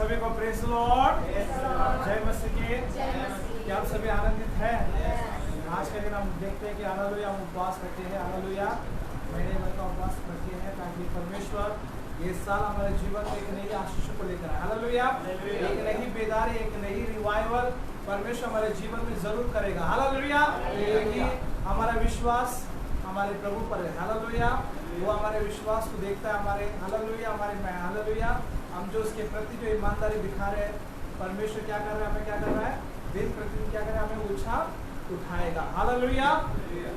सभी को praise Lord, जय मसीह की। क्या आप सभी आनंदित हैं? आज के दिन हम देखते हैं कि हालेलुया हम उपवास करते हैं, हालेलुया महीने भर का उपवास करते हैं ताकि परमेश्वर ये साल हमारे जीवन में एक नई आशीष को लेकर आए। हालेलुया, एक नई बेदारी, एक नई रिवाइवल परमेश्वर हमारे जीवन में जरूर करेगा। हालेलुया, क्योंकि हमारा विश्वास हमारे प्रभु पर है। हालेलुया, वो हमारे विश्वास को देखता है, हमारे हालेलुया हालेलुया हम जो उसके प्रति जो ईमानदारी दिखा रहे हैं, परमेश्वर क्या कर रहा है, हमें क्या कर रहा है, दिन प्रतिदिन क्या कर रहा है, हमें ऊंचा उठाएगा। हालेलुया,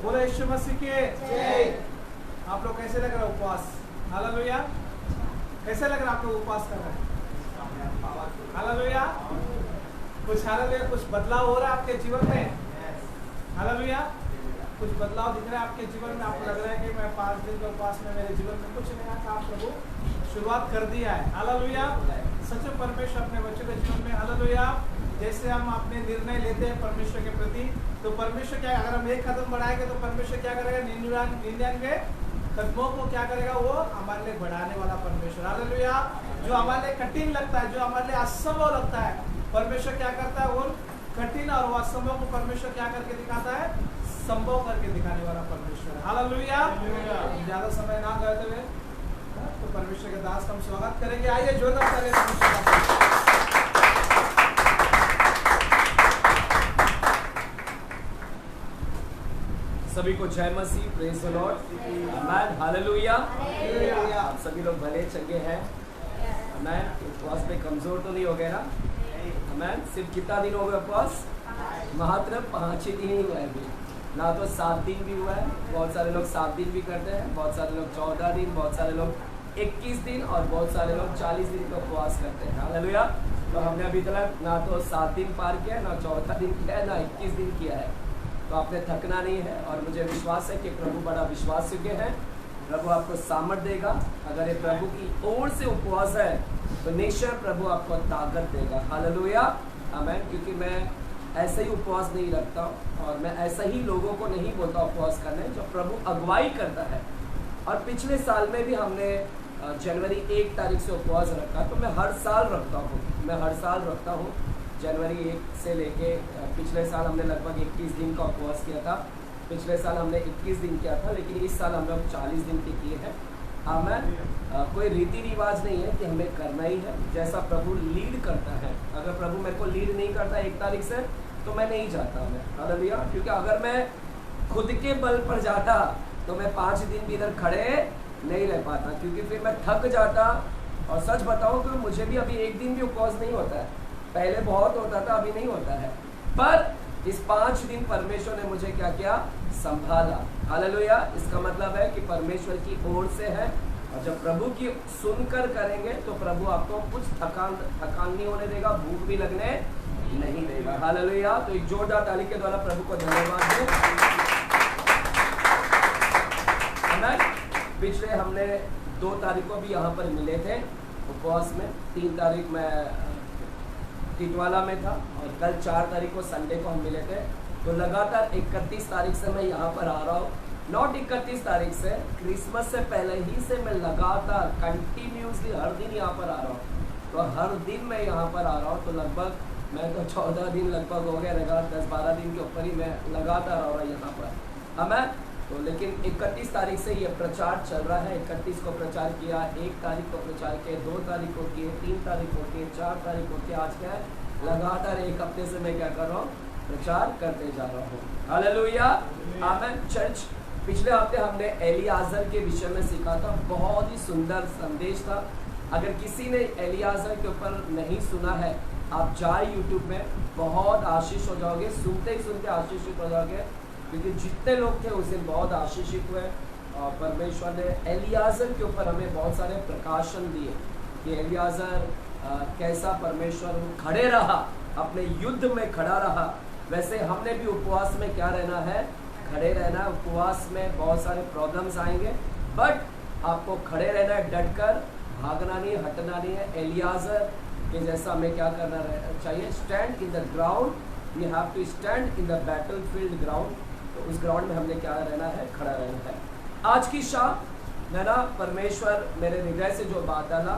बोले यीशु मसीह के जय। आप लोग कैसे लग रहा है उपवास? हालेलुया, कैसे लग रहा है आप लोग उपवास कर रहे हैं? हालेलुया, कुछ हालेलुया कुछ बदलाव हो रहा है आपके जीवन में? हालेलुया, कुछ बदलाव दिख रहा है आपके जीवन में? आपको लग रहा है कि मैं 5 दिन के उपवास में मेरे जीवन में कुछ नया काम प्रभु शुरुआत कर दिया है। हालेलुया, सच में परमेश्वर अपने बच्चों के जीवन में हालेलुया जैसे हम अपने निर्णय लेते हैं परमेश्वर के प्रति, तो परमेश्वर क्या, अगर हम एक कदम बढ़ाएंगे तो परमेश्वर क्या करेगा, 99 कदमों को क्या करेगा, वो हमारे लिए बढ़ाने वाला परमेश्वर। हालेलुया, जो हमारे लिए कठिन लगता है, जो हमारे लिए असंभव लगता है, परमेश्वर क्या करता है, वो कठिन और वो असंभव को परमेश्वर क्या करके दिखाता है, संभव करके दिखाने वाला परमेश्वर। हालेलुया, ज्यादा समय ना करते हुए तो परमेश्वर के दास का हम स्वागत करेंगे। आइए जोरदार तालियां परमेश्वर। सभी को जय मसीह, praise the Lord, amen, hallelujah. आप सभी लोग भले चंगे हैं, आमेन। उपवास में कमजोर तो नहीं हो गए ना? आमेन। सिर्फ कितना दिन हो गया उपवास? मात्र 5 ही दिन ही हुआ है अभी, ना तो 7 दिन भी हुआ है। बहुत सारे लोग 7 दिन भी करते हैं, बहुत सारे लोग 14 दिन, बहुत सारे लोग 21 दिन और बहुत सारे लोग 40 दिन का उपवास करते हैं। हालेलुया, तो हमने अभी तक ना तो 7 दिन पार किया है, ना 14 दिन किया है, ना 21 दिन किया है। तो आपने थकना नहीं है और मुझे विश्वास है कि प्रभु बड़ा विश्वास योग्य है। प्रभु आपको सामर्थ देगा। अगर ये प्रभु की ओर से उपवास है तो निश्चय प्रभु आपको ताकत देगा। हालेलुया, आमेन। क्योंकि मैं ऐसे ही उपवास नहीं रखता और मैं ऐसा ही लोगों को नहीं बोलता उपवास करने, जो प्रभु अगुवाई करता है। और पिछले साल में भी हमने जनवरी 1 तारीख से उपवास रखा, तो मैं हर साल रखता हूँ। जनवरी 1 से लेके पिछले साल हमने लगभग 21 दिन का उपवास किया था। पिछले साल हमने 21 दिन किया था, लेकिन इस साल हम लोग 40 दिन के किए हैं। आमेन। कोई रीति रिवाज नहीं है कि हमें करना ही है, जैसा प्रभु लीड करता है। अगर प्रभु मेरे को लीड नहीं करता 1 तारीख से तो मैं नहीं जाता। मैं हालेलुया, क्योंकि अगर मैं खुद के बल पर जाता तो मैं 5 दिन भी इधर खड़े नहीं रह पाता, क्योंकि फिर मैं थक जाता। और सच बताऊं तो मुझे भी अभी 1 दिन भी उपवास नहीं होता है। पहले बहुत होता था, अभी नहीं होता है। पर इस 5 दिन परमेश्वर ने मुझे क्या किया, संभाला। हालेलुया, इसका मतलब है कि परमेश्वर की ओर से है। और जब प्रभु की सुनकर करेंगे तो प्रभु आपको कुछ थकान नहीं होने देगा, भूख भी लगने नहीं देगा। हालेलुया, तो एक जोरदार ताली के द्वारा प्रभु को धन्यवाद दें। पिछले हमने 2 तारीख को भी यहाँ पर मिले थे उपवास में। 3 तारीख में टिटवाला में था और कल 4 तारीख को संडे को हम मिले थे। तो लगातार 31 तारीख से मैं यहाँ पर आ रहा हूँ। नॉट 31 तारीख से, क्रिसमस से पहले ही से मैं लगातार कंटिन्यूसली हर दिन यहाँ पर आ रहा हूँ। तो हर दिन मैं यहाँ पर आ रहा हूँ। तो लगभग मैं तो 14 दिन लगभग हो गया, लगा 10-12 दिन के ऊपर ही मैं लगातार आ रहा हूँ यहाँ पर। हमें तो लेकिन 31 तारीख से ये प्रचार चल रहा है। 31 को प्रचार किया, 1 तारीख को प्रचार किया, 2 तारीख को किए, 3 तारीख को किए, 4 तारीख को किया। आज क्या है, लगातार 1 हफ्ते से मैं क्या कर रहा हूँ, प्रचार करते जा रहा हूँ। हालेलुया, आमेन। चर्च, पिछले हफ्ते हमने एलियाजर के विषय में सीखा था। बहुत ही सुंदर संदेश था। अगर किसी ने एलियाजर के ऊपर नहीं सुना है, आप जाए यूट्यूब में, बहुत आशीष हो जाओगे। सुनते ही सुनते आशीषित हो जाओगे, क्योंकि जितने लोग थे उस दिन बहुत आशीषित हुए। और परमेश्वर ने एलियाजर के ऊपर हमें बहुत सारे प्रकाशन दिए कि एलियाजर कैसा परमेश्वर खड़े रहा, अपने युद्ध में खड़ा रहा। वैसे हमने भी उपवास में क्या रहना है, खड़े रहना। उपवास में बहुत सारे प्रॉब्लम्स आएंगे, बट आपको खड़े रहना है, डट कर, भागना नहीं, हटना नहीं है। एलियाजर के जैसा हमें क्या करना चाहिए, stand in the ground. We have to stand in the battle field ground. तो उस ग्राउंड में हमने क्या रहना है, खड़ा रहना है। आज की शाम मैं ना, परमेश्वर मेरे हृदय से जो बात डाला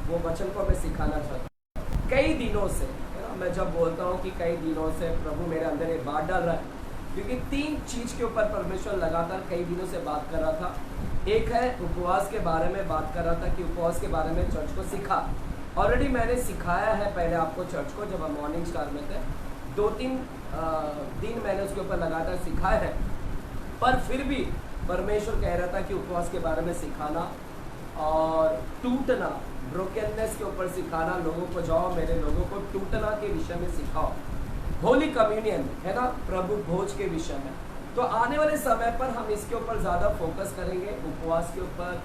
वो वचन को मैं सिखाना चाहता हूँ। कई दिनों से, है ना, मैं जब बोलता हूँ कि कई दिनों से प्रभु मेरे अंदर एक बात डाल रहा है, क्योंकि 3 चीज के ऊपर परमेश्वर लगातार कई दिनों से बात कर रहा था। एक है उपवास के बारे में बात कर रहा था कि उपवास के बारे में चर्च को सिखा। ऑलरेडी मैंने सिखाया है पहले आपको चर्च को, जब हम मॉर्निंग स्टार में थे 2-3 दिन मैंने उसके ऊपर लगातार सिखाया है। पर फिर भी परमेश्वर कह रहा था कि उपवास के बारे में सिखाना और टूटना, ब्रोकननेस के ऊपर सिखाना, लोगों को जाओ मेरे लोगों को टूटना के विषय में सिखाओ, होली कम्युनियन, है ना, प्रभु भोज के विषय में। तो आने वाले समय पर हम इसके ऊपर ज़्यादा फोकस करेंगे, उपवास के ऊपर,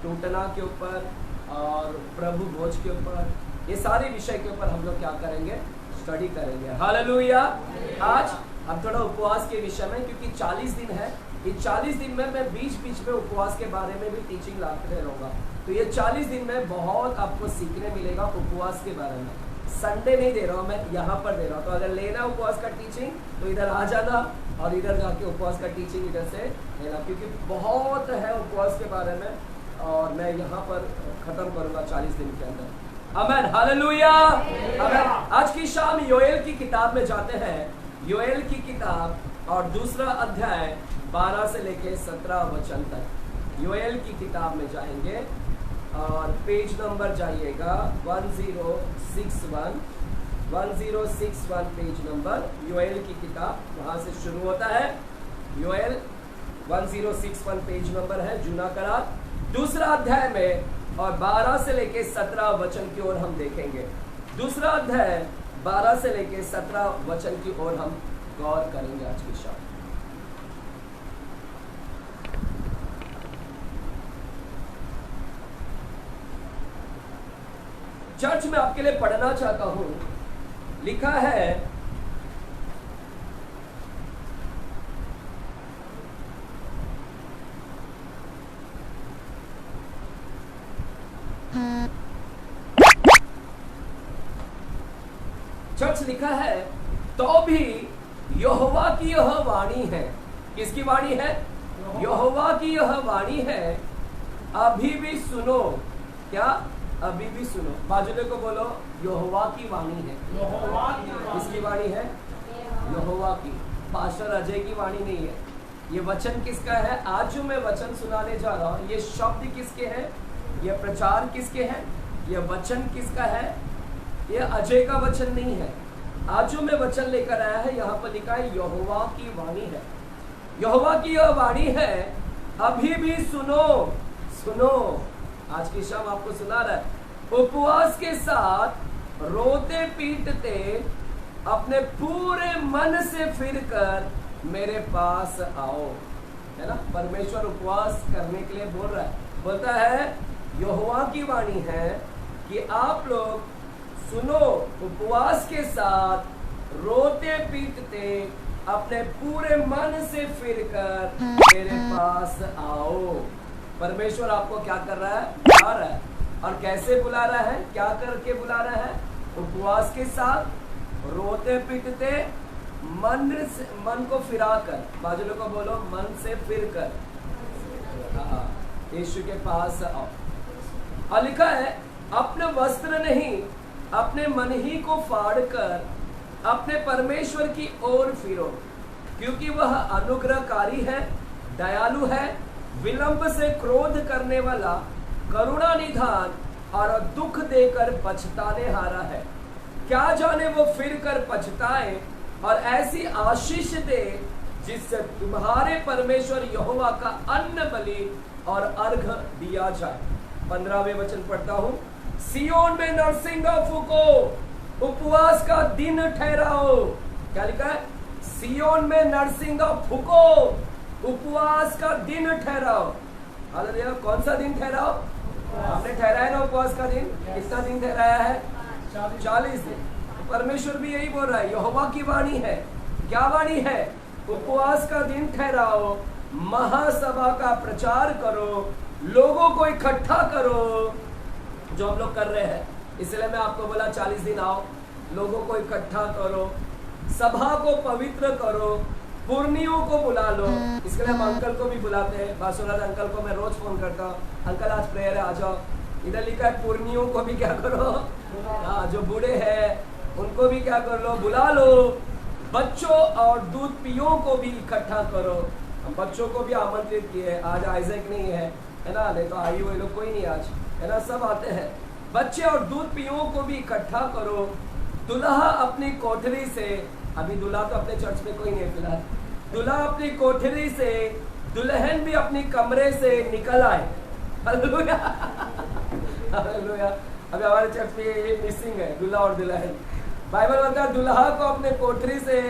टूटना के ऊपर और प्रभु भोज के ऊपर। ये सारे विषय के ऊपर हम लोग क्या करेंगे, स्टडी करेंगे। हालेलुया। आज हम थोड़ा उपवास के विषय में, क्योंकि 40 दिन है, इन 40 दिन में मैं बीच बीच में उपवास के बारे में भी टीचिंग लाते रहूँगा। तो ये 40 दिन में बहुत आपको सीखने मिलेगा उपवास के बारे में। संडे नहीं दे रहा हूँ मैं, यहाँ पर दे रहा हूँ। तो अगर लेना उपवास का टीचिंग तो इधर आ जाना और इधर जाके उपवास का टीचिंग इधर से लेना, क्योंकि बहुत है उपवास के बारे में और मैं यहाँ पर खत्म करूँगा 40 दिन के अंदर। आमेन, हालेलुया। आमेन। आज की शाम योएल की किताब में जाते हैं। योएल की किताब और दूसरा अध्याय 12 से लेके 17 वचन तक योएल की किताब में जाएंगे और पेज नंबर जाइएगा 1061 पेज नंबर, योएल की किताब वहाँ से शुरू होता है। योएल 1061 पेज नंबर है, जूना करार, दूसरा अध्याय में और 12 से लेके 17 वचन की ओर हम देखेंगे। दूसरा अध्याय 12 से लेके 17 वचन की ओर हम गौर करेंगे आज की शाम। चर्च में आपके लिए पढ़ना चाहता हूं, लिखा है चर्च लिखा है तो भी यहोवा की यह वाणी है। किसकी वाणी है? यहोवा की यह वाणी है, अभी भी सुनो। क्या? अभी भी सुनो। बाजुले को बोलो यहोवा की वाणी है। यहोवा की वाणी। किसकी वाणी है? यहोवा की। पास्टर अजय की वाणी नहीं है। ये वचन किसका है? आज जो मैं वचन सुनाने जा रहा हूँ, ये शब्द किसके हैं? ये प्रचार किसके हैं? ये वचन किसका है? ये अजय का वचन नहीं है। आज जो मैं वचन लेकर आया है, यहाँ पर लिखा है यहोवा की वाणी है। यहोवा की यह वाणी है, अभी भी सुनो। सुनो, आज की शाम आपको सुना रहा है। उपवास के साथ रोते पीटते अपने पूरे मन से फिरकर मेरे पास आओ। है ना, परमेश्वर उपवास करने के लिए बोल रहा है। बोलता है यहोवा की वाणी है कि आप लोग सुनो, उपवास के साथ रोते पीटते अपने पूरे मन से फिरकर मेरे पास आओ। परमेश्वर आपको क्या कर रहा है? बुला रहा है। और कैसे बुला रहा है? क्या करके बुला रहा है? उपवास के साथ रोते पीटते मन को फिराकर। बाजुलों को बोलो मन से फिरकर यीशु के पास आओ। और लिखा है अपने वस्त्र नहीं, अपने मन ही को फाड़कर अपने परमेश्वर की ओर फिरो, क्योंकि वह अनुग्रहकारी है, दयालु है, विलंब से क्रोध करने वाला, करुणा निधान और दुख देकर पछताने हारा है। क्या जाने वो फिर कर पछताए और ऐसी आशीष दे जिससे तुम्हारे परमेश्वर यहोवा का अन्न बलि और अर्घ दिया जाए। 15वें वचन पढ़ता हूँ। सियोन में नरसिंगा फूको, उपवास का दिन ठहराओ। क्या लिखा है? सियोन में नरसिंगा फूको, उपवास का दिन ठहराओ। हालेलुया। कौन सा दिन ठहराओ? आपने ठहराया ना उपवास का दिन? कितना दिन ठहराया है? 40 दिन। परमेश्वर भी यही बोल रहा है, यहोवा की वाणी है। क्या वाणी है? उपवास का दिन ठहराओ, महासभा का प्रचार करो, लोगों को इकट्ठा करो, जो हम लोग कर रहे हैं। इसलिए मैं आपको बोला 40 दिन आओ, लोगों को इकट्ठा करो, सभा को पवित्र करो, पुर्णियों को बुला लो। इसके लिए हम अंकल को भी बुलाते हैं। बासुराज अंकल को मैं रोज फोन करता हूँ, अंकल आज प्रेयर है, आ जाओ। इधर लिखा है पुर्नियों को भी क्या करो, हाँ जो बूढ़े हैं उनको भी क्या कर लो, बुला लो। बच्चों और दूध पियों को भी इकट्ठा करो। हम बच्चों को भी आमंत्रित किए, आज आइजैक नहीं है ना, नहीं तो आई हुए लोग कोई नहीं आज, है ना, सब आते हैं। बच्चे और दूध पियों को भी इकट्ठा करो। दुल्हा अपनी कोठरी से, अभी दुल्हा तो अपने चर्च में कोई नहीं है फिलहाल, दुल्हा अपनी कोठरी से, दुल्हन भी अपनी कमरे से निकल आए। Hallelujah, hallelujah. अभी हमारे चर्च में ये मिसिंग है, दुल्हा और दुल्हन। बाइबल बताता है दुल्हा को अपने कोठरी से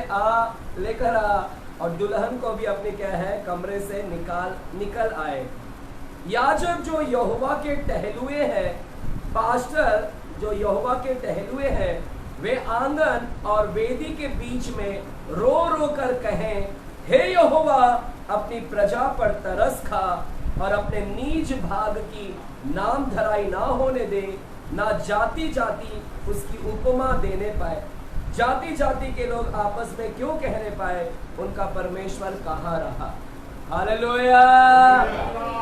लेकर आ, और दुल्हन को भी अपने क्या है, कमरे से निकल आए। याजक जो यहोवा के टहलुए हैं, पास्टर जो यहोवा के टहलुए हैं, वे आंगन और वेदी के बीच में रो रो कर कहें, हे यहोवा अपनी प्रजा पर तरस खा और अपने नीच भाग की नाम धराई ना होने दे, ना जाति जाति उसकी उपमा देने पाए। जाति जाति के लोग आपस में क्यों कहने पाए, उनका परमेश्वर कहाँ रहा। हालेलुया,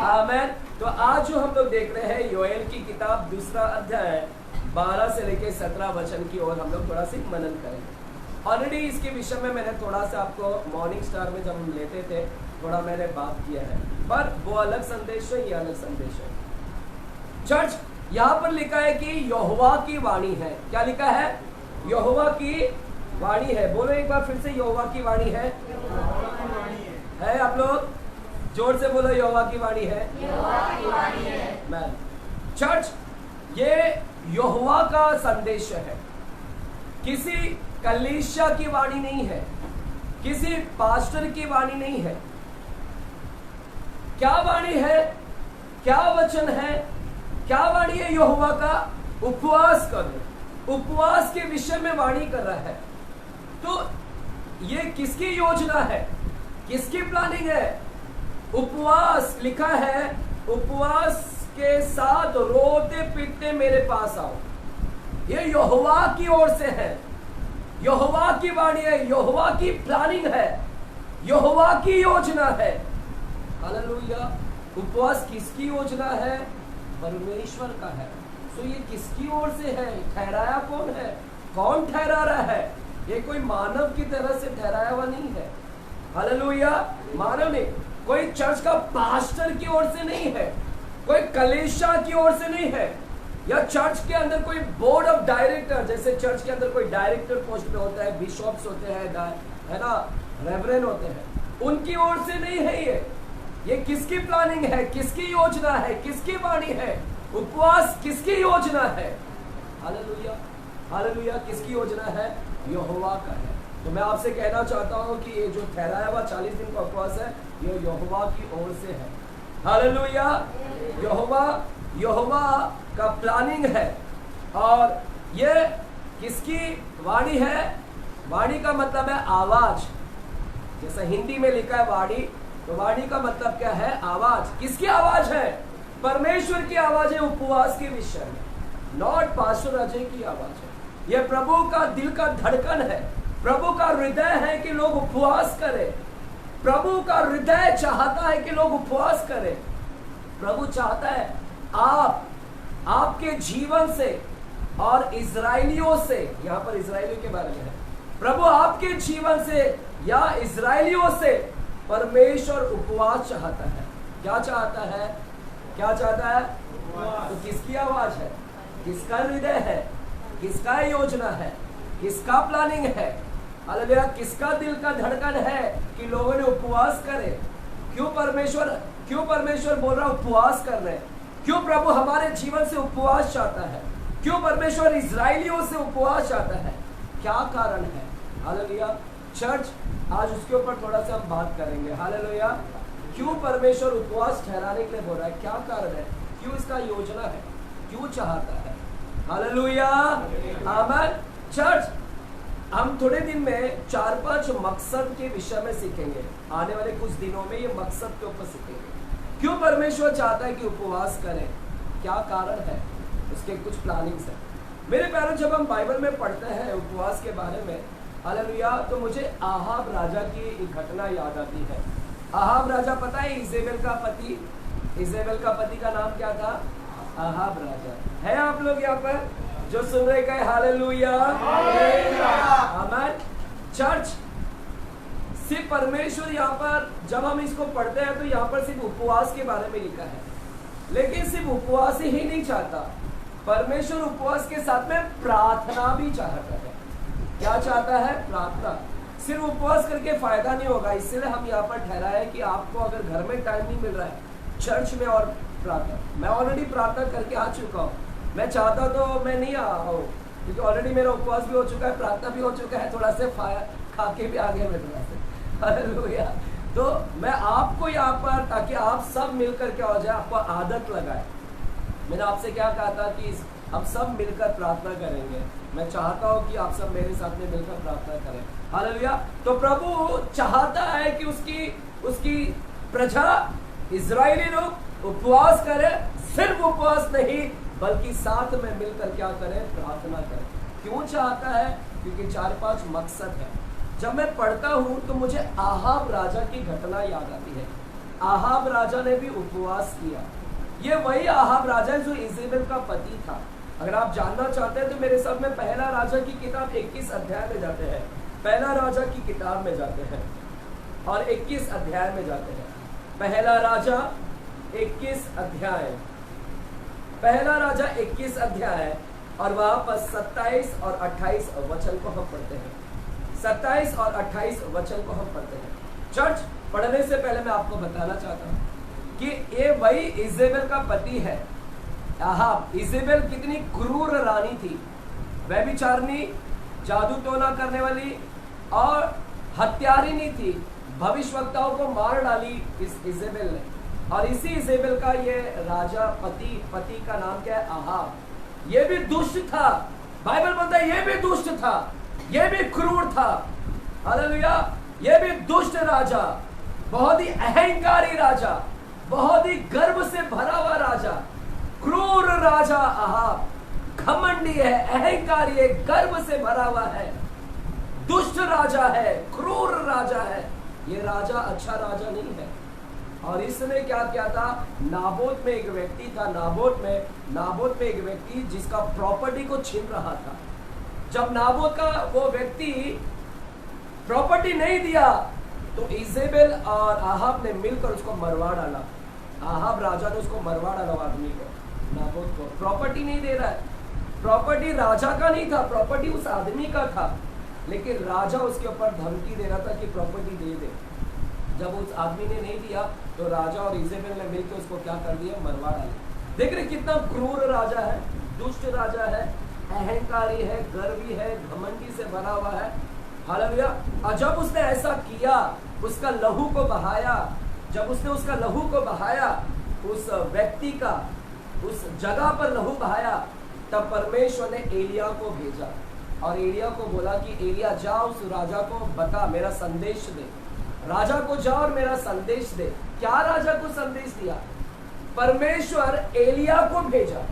आमेन। तो आज जो हम लोग देख रहे हैं योएल की किताब 2 अध्याय 12 से लेकर 17 वचन की ओर हम लोग थोड़ा सी मनन करेंगे। ऑलरेडी इसके विषय में मैंने थोड़ा सा आपको मॉर्निंग स्टार में जब हम लेते थे थोड़ा मैंने बात किया है, पर वो अलग संदेश है, ये अलग संदेश है। चर्च यहाँ पर लिखा है कि यहोवा की वाणी है। क्या लिखा है? यहोवा की वाणी है। बोलो एक बार फिर से, यहोवा की वाणी है। है आप लोग जोर से बोलो, यहोवा की वाणी है। मैन चर्च, ये यहोवा का संदेश है, किसी कलीसिया की वाणी नहीं है, किसी पास्टर की वाणी नहीं है। क्या वाणी है, क्या वचन है, क्या वाणी है यहोवा का? उपवास करो। उपवास के विषय में वाणी कर रहा है। तो ये किसकी योजना है, किसकी प्लानिंग है? उपवास लिखा है, उपवास के साथ रोते पीटते मेरे पास आओ। ये यहोवा की ओर से है, यहोवा की वाणी है, यहोवा की प्लानिंग है, यहोवा की योजना है। हालेलुया। उपवास किसकी योजना है? परमेश्वर का है। तो ये किसकी ओर से है? ठहराया कौन है? कौन ठहरा रहा है? ये कोई मानव की तरह से ठहराया हुआ नहीं है। हालेलुया। मानव नहीं, कोई चर्च का पास्टर की ओर से नहीं है, कोई कलीसिया की ओर से नहीं है, या चर्च के अंदर कोई बोर्ड ऑफ डायरेक्टर, जैसे चर्च के अंदर कोई डायरेक्टर पोस्ट पे होता है, बिशॉप्स होते हैं, है ना, रेवरेंड होते हैं, उनकी ओर से नहीं है ये किसकी प्लानिंग है, किसकी योजना है, किसकी वाणी है? उपवास किसकी योजना है? Hallelujah, hallelujah. किसकी योजना है? यहोवा का है। तो मैं आपसे कहना चाहता हूं कि ये जो ठहराया हुआ 40 दिन का उपवास है, ये यहोवा की ओर से है। हालेलुया। यहोवा का प्लानिंग है। और ये किसकी वाणी है? वाणी का मतलब है आवाज। जैसे हिंदी में लिखा है वाणी, तो वाणी का मतलब क्या है? आवाज। किसकी आवाज है? परमेश्वर की आवाज है उपवास के विषय में, नॉट पास्टर अजय की आवाज है। यह प्रभु का दिल का धड़कन है, प्रभु का हृदय है कि लोग उपवास करें। प्रभु का हृदय चाहता है कि लोग उपवास करें। प्रभु चाहता है आपके जीवन से और इजराइलियों से, यहां पर इजराइलियों के बारे में है, प्रभु आपके जीवन से या इजराइलियों से परमेश्वर उपवास चाहता है। क्या चाहता है? क्या चाहता है? तो किसकी आवाज है? किसका हृदय है? किसका योजना है? किसका प्लानिंग है? हालेलुया। किसका दिल का धड़कन है कि लोगों ने उपवास करे? क्यों परमेश्वर बोल रहा उपवास कर रहे हैं? क्यों प्रभु हमारे जीवन से उपवास चाहता है? क्यों परमेश्वर इजराइलियों से उपवास चाहता है? क्या कारण है? हालेलुया। चर्च, आज उसके ऊपर थोड़ा सा हम बात करेंगे। हालेलुया। क्यों परमेश्वर उपवास ठहराने के लिए बोल रहा है? क्या कारण है? क्यों इसका योजना है? क्यों चाहता है? हालेलुया, आमीन। चर्च, हम थोड़े दिन में 4-5 मकसद के विषय में सीखेंगे। आने वाले कुछ दिनों में ये मकसद के ऊपर सीखेंगे। क्यों परमेश्वर चाहता है कि उपवास करें? क्या कारण है? उसके कुछ प्लानिंग्स है। मेरे प्यारे, जब हम बाइबल में पढ़ते हैं उपवास के बारे में, हालेलुया, तो मुझे आहाब राजा की एक घटना याद आती है। आहाब राजा, पता है इजेबेल का पति का नाम क्या था? आहाब राजा है। आप लोग यहाँ पर जो सुन रहे गए हालेलुया आमेन। चर्च सिर्फ परमेश्वर यहाँ पर जब हम इसको पढ़ते हैं तो यहाँ पर सिर्फ उपवास के बारे में लिखा है, लेकिन सिर्फ उपवास ही नहीं चाहता परमेश्वर, उपवास के साथ में प्रार्थना भी चाहता है। क्या चाहता है? प्रार्थना। सिर्फ उपवास करके फायदा नहीं होगा, इसलिए हम यहाँ पर ठहराया है कि आपको अगर घर में टाइम नहीं मिल रहा है, चर्च में और प्रार्थना। मैं ऑलरेडी प्रार्थना करके आ चुका हूँ, मैं चाहता तो मैं नहीं आ हूँ क्योंकि ऑलरेडी मेरा उपवास भी हो चुका है, प्रार्थना भी हो चुका है, थोड़ा से खा के भी आ गया मैं थोड़ा से। हालेलुया। तो मैं आपको यहाँ पर ताकि आप सब मिलकर क्या हो जाए, आपको आदत लगाए। मैंने आपसे क्या कहा था कि हम सब मिलकर प्रार्थना करेंगे। मैं चाहता हूँ कि आप सब मेरे साथ में मिलकर प्रार्थना करें। हालेलुया। तो प्रभु चाहता है कि उसकी प्रजा इजरायली लोग उपवास करें, सिर्फ उपवास नहीं बल्कि साथ में मिलकर क्या करें, प्रार्थना करें। क्यों चाहता है? क्योंकि 4-5 मकसद है। जब मैं पढ़ता हूं तो मुझे आहाब राजा की घटना याद आती है। आहाब राजा ने भी उपवास किया। ये वही आहाब राजा है जो इजेबेल का पति था। अगर आप जानना चाहते हैं तो मेरे साथ में पहला राजा की किताब 21 अध्याय में जाते हैं। पहला राजा की किताब में जाते हैं और 21 अध्याय में जाते हैं। पहला राजा 21 अध्याय, पहला राजा 21 अध्याय और वहां पर 27 और 28 वचन को हम पढ़ते हैं। 27 और 28 वचन को हम पढ़ते हैं। चर्च पढ़ने से पहले मैं आपको बताना चाहता हूं कि ये वही इजेबेल का पति है आहाब। इजेबेल कितनी क्रूर रानी थी, व्यभिचारिणी, जादू टोना करने वाली और हत्यारिणी थी। भविष्यवक्ताओं को मार डाली इस इजेबेल ने। और इसी इजेबेल का ये राजा पति का नाम क्या है? आहाब। ये भी दुष्ट था। बाइबल बोलता है ये भी दुष्ट था, ये भी क्रूर था। हालेलुया। ये भी दुष्ट राजा, बहुत ही अहंकारी राजा, बहुत ही गर्व से भरा हुआ राजा, क्रूर राजा आहाब। घमंडी है, अहंकारी है, गर्व से भरा हुआ है, दुष्ट राजा है, क्रूर राजा है। ये राजा अच्छा राजा नहीं है। और इसने क्या किया था? नाबोत में एक व्यक्ति था, नाबोत में एक व्यक्ति जिसका प्रॉपर्टी को छीन रहा था। जब नाबोत का वो व्यक्ति प्रॉपर्टी नहीं दिया तो इजेबेल और आहाब ने मिलकर उसको मरवा डाला। आहाब राजा ने उसको मरवा डाला, आदमी को, नाबोत को। प्रॉपर्टी नहीं दे रहा है। प्रॉपर्टी राजा का नहीं था, प्रॉपर्टी उस आदमी का था, लेकिन राजा उसके ऊपर धमकी दे रहा था कि प्रॉपर्टी दे दे। जब उस आदमी ने नहीं दिया तो राजा और इजेबेल ने मिलकर उसको क्या कर दिया? मरवा डाला। देख रहे कितना क्रूर राजा है, दुष्ट राजा है, अहंकारी है, गर्वी है, घमंडी से भरा हुआ है। हालेलुया। और जब उसने ऐसा किया, उसका लहू को बहाया, जब उसने उसका लहू को बहाया, उस व्यक्ति का उस जगह पर लहू बहाया, तब परमेश्वर ने एलिया को भेजा और एलिया को बोला कि एलिया जा उस राजा को बता, मेरा संदेश दे। राजा को जा और मेरा संदेश दे। क्या राजा को संदेश दिया? परमेश्वर एलिया को भेजा।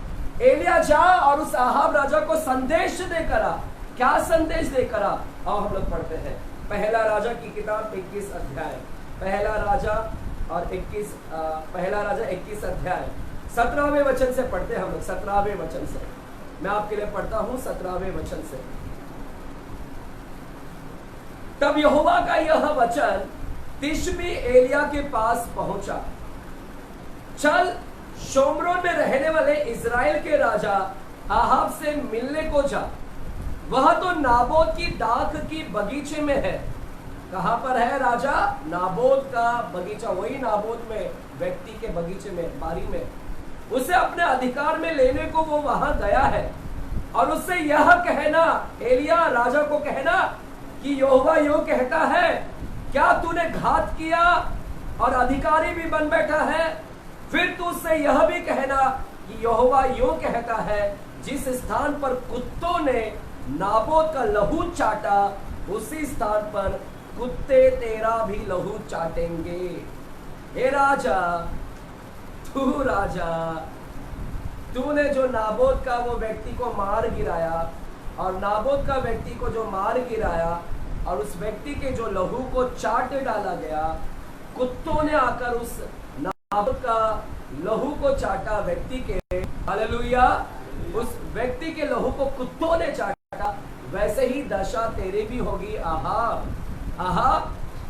एलिया जा और उस आहाब राजा को संदेश देकर आ। क्या संदेश देकर आ? और हम लोग पढ़ते हैं पहला राजा की किताब 21 अध्याय, पहला राजा 21 अध्याय 17वें वचन से पढ़ते हैं हम लोग। 17वें वचन से मैं आपके लिए पढ़ता हूं। 17वें वचन से, तब यहोवा का यह वचन तिशबी एलिया के पास पहुंचा, चल शोमरोन में रहने वाले इजराइल के राजा आहाब से मिलने को जा, वह तो नाबोत की दाख की बगीचे में है। कहां पर है राजा? नाबोत का बगीचा, वही नाबोत में व्यक्ति के बगीचे में, बारी में। उसे अपने अधिकार में लेने को वो वहां गया है और उससे यह कहना, एलिया राजा को कहना कि यहोवा यो कहता है, क्या तूने घात किया और अधिकारी भी बन बैठा है? फिर तू उससे यह भी कहना कि यहोवा यो कहता है, जिस स्थान पर कुत्तों ने नाबोत का लहू चाटा, उसी स्थान पर कुत्ते तेरा भी लहू चाटेंगे। हे राजा, तू राजा, तूने जो नाबोत का वो व्यक्ति को मार गिराया और नाबोत का व्यक्ति को जो मार गिराया और उस व्यक्ति के जो लहू को चाट डाला गया, कुत्तों ने आकर उस नाबोत का लहू को चाटा व्यक्ति के, हालेलुया। उस व्यक्ति के लहू को कुत्तों ने चाटा, वैसे ही दशा तेरे भी होगी। आहा,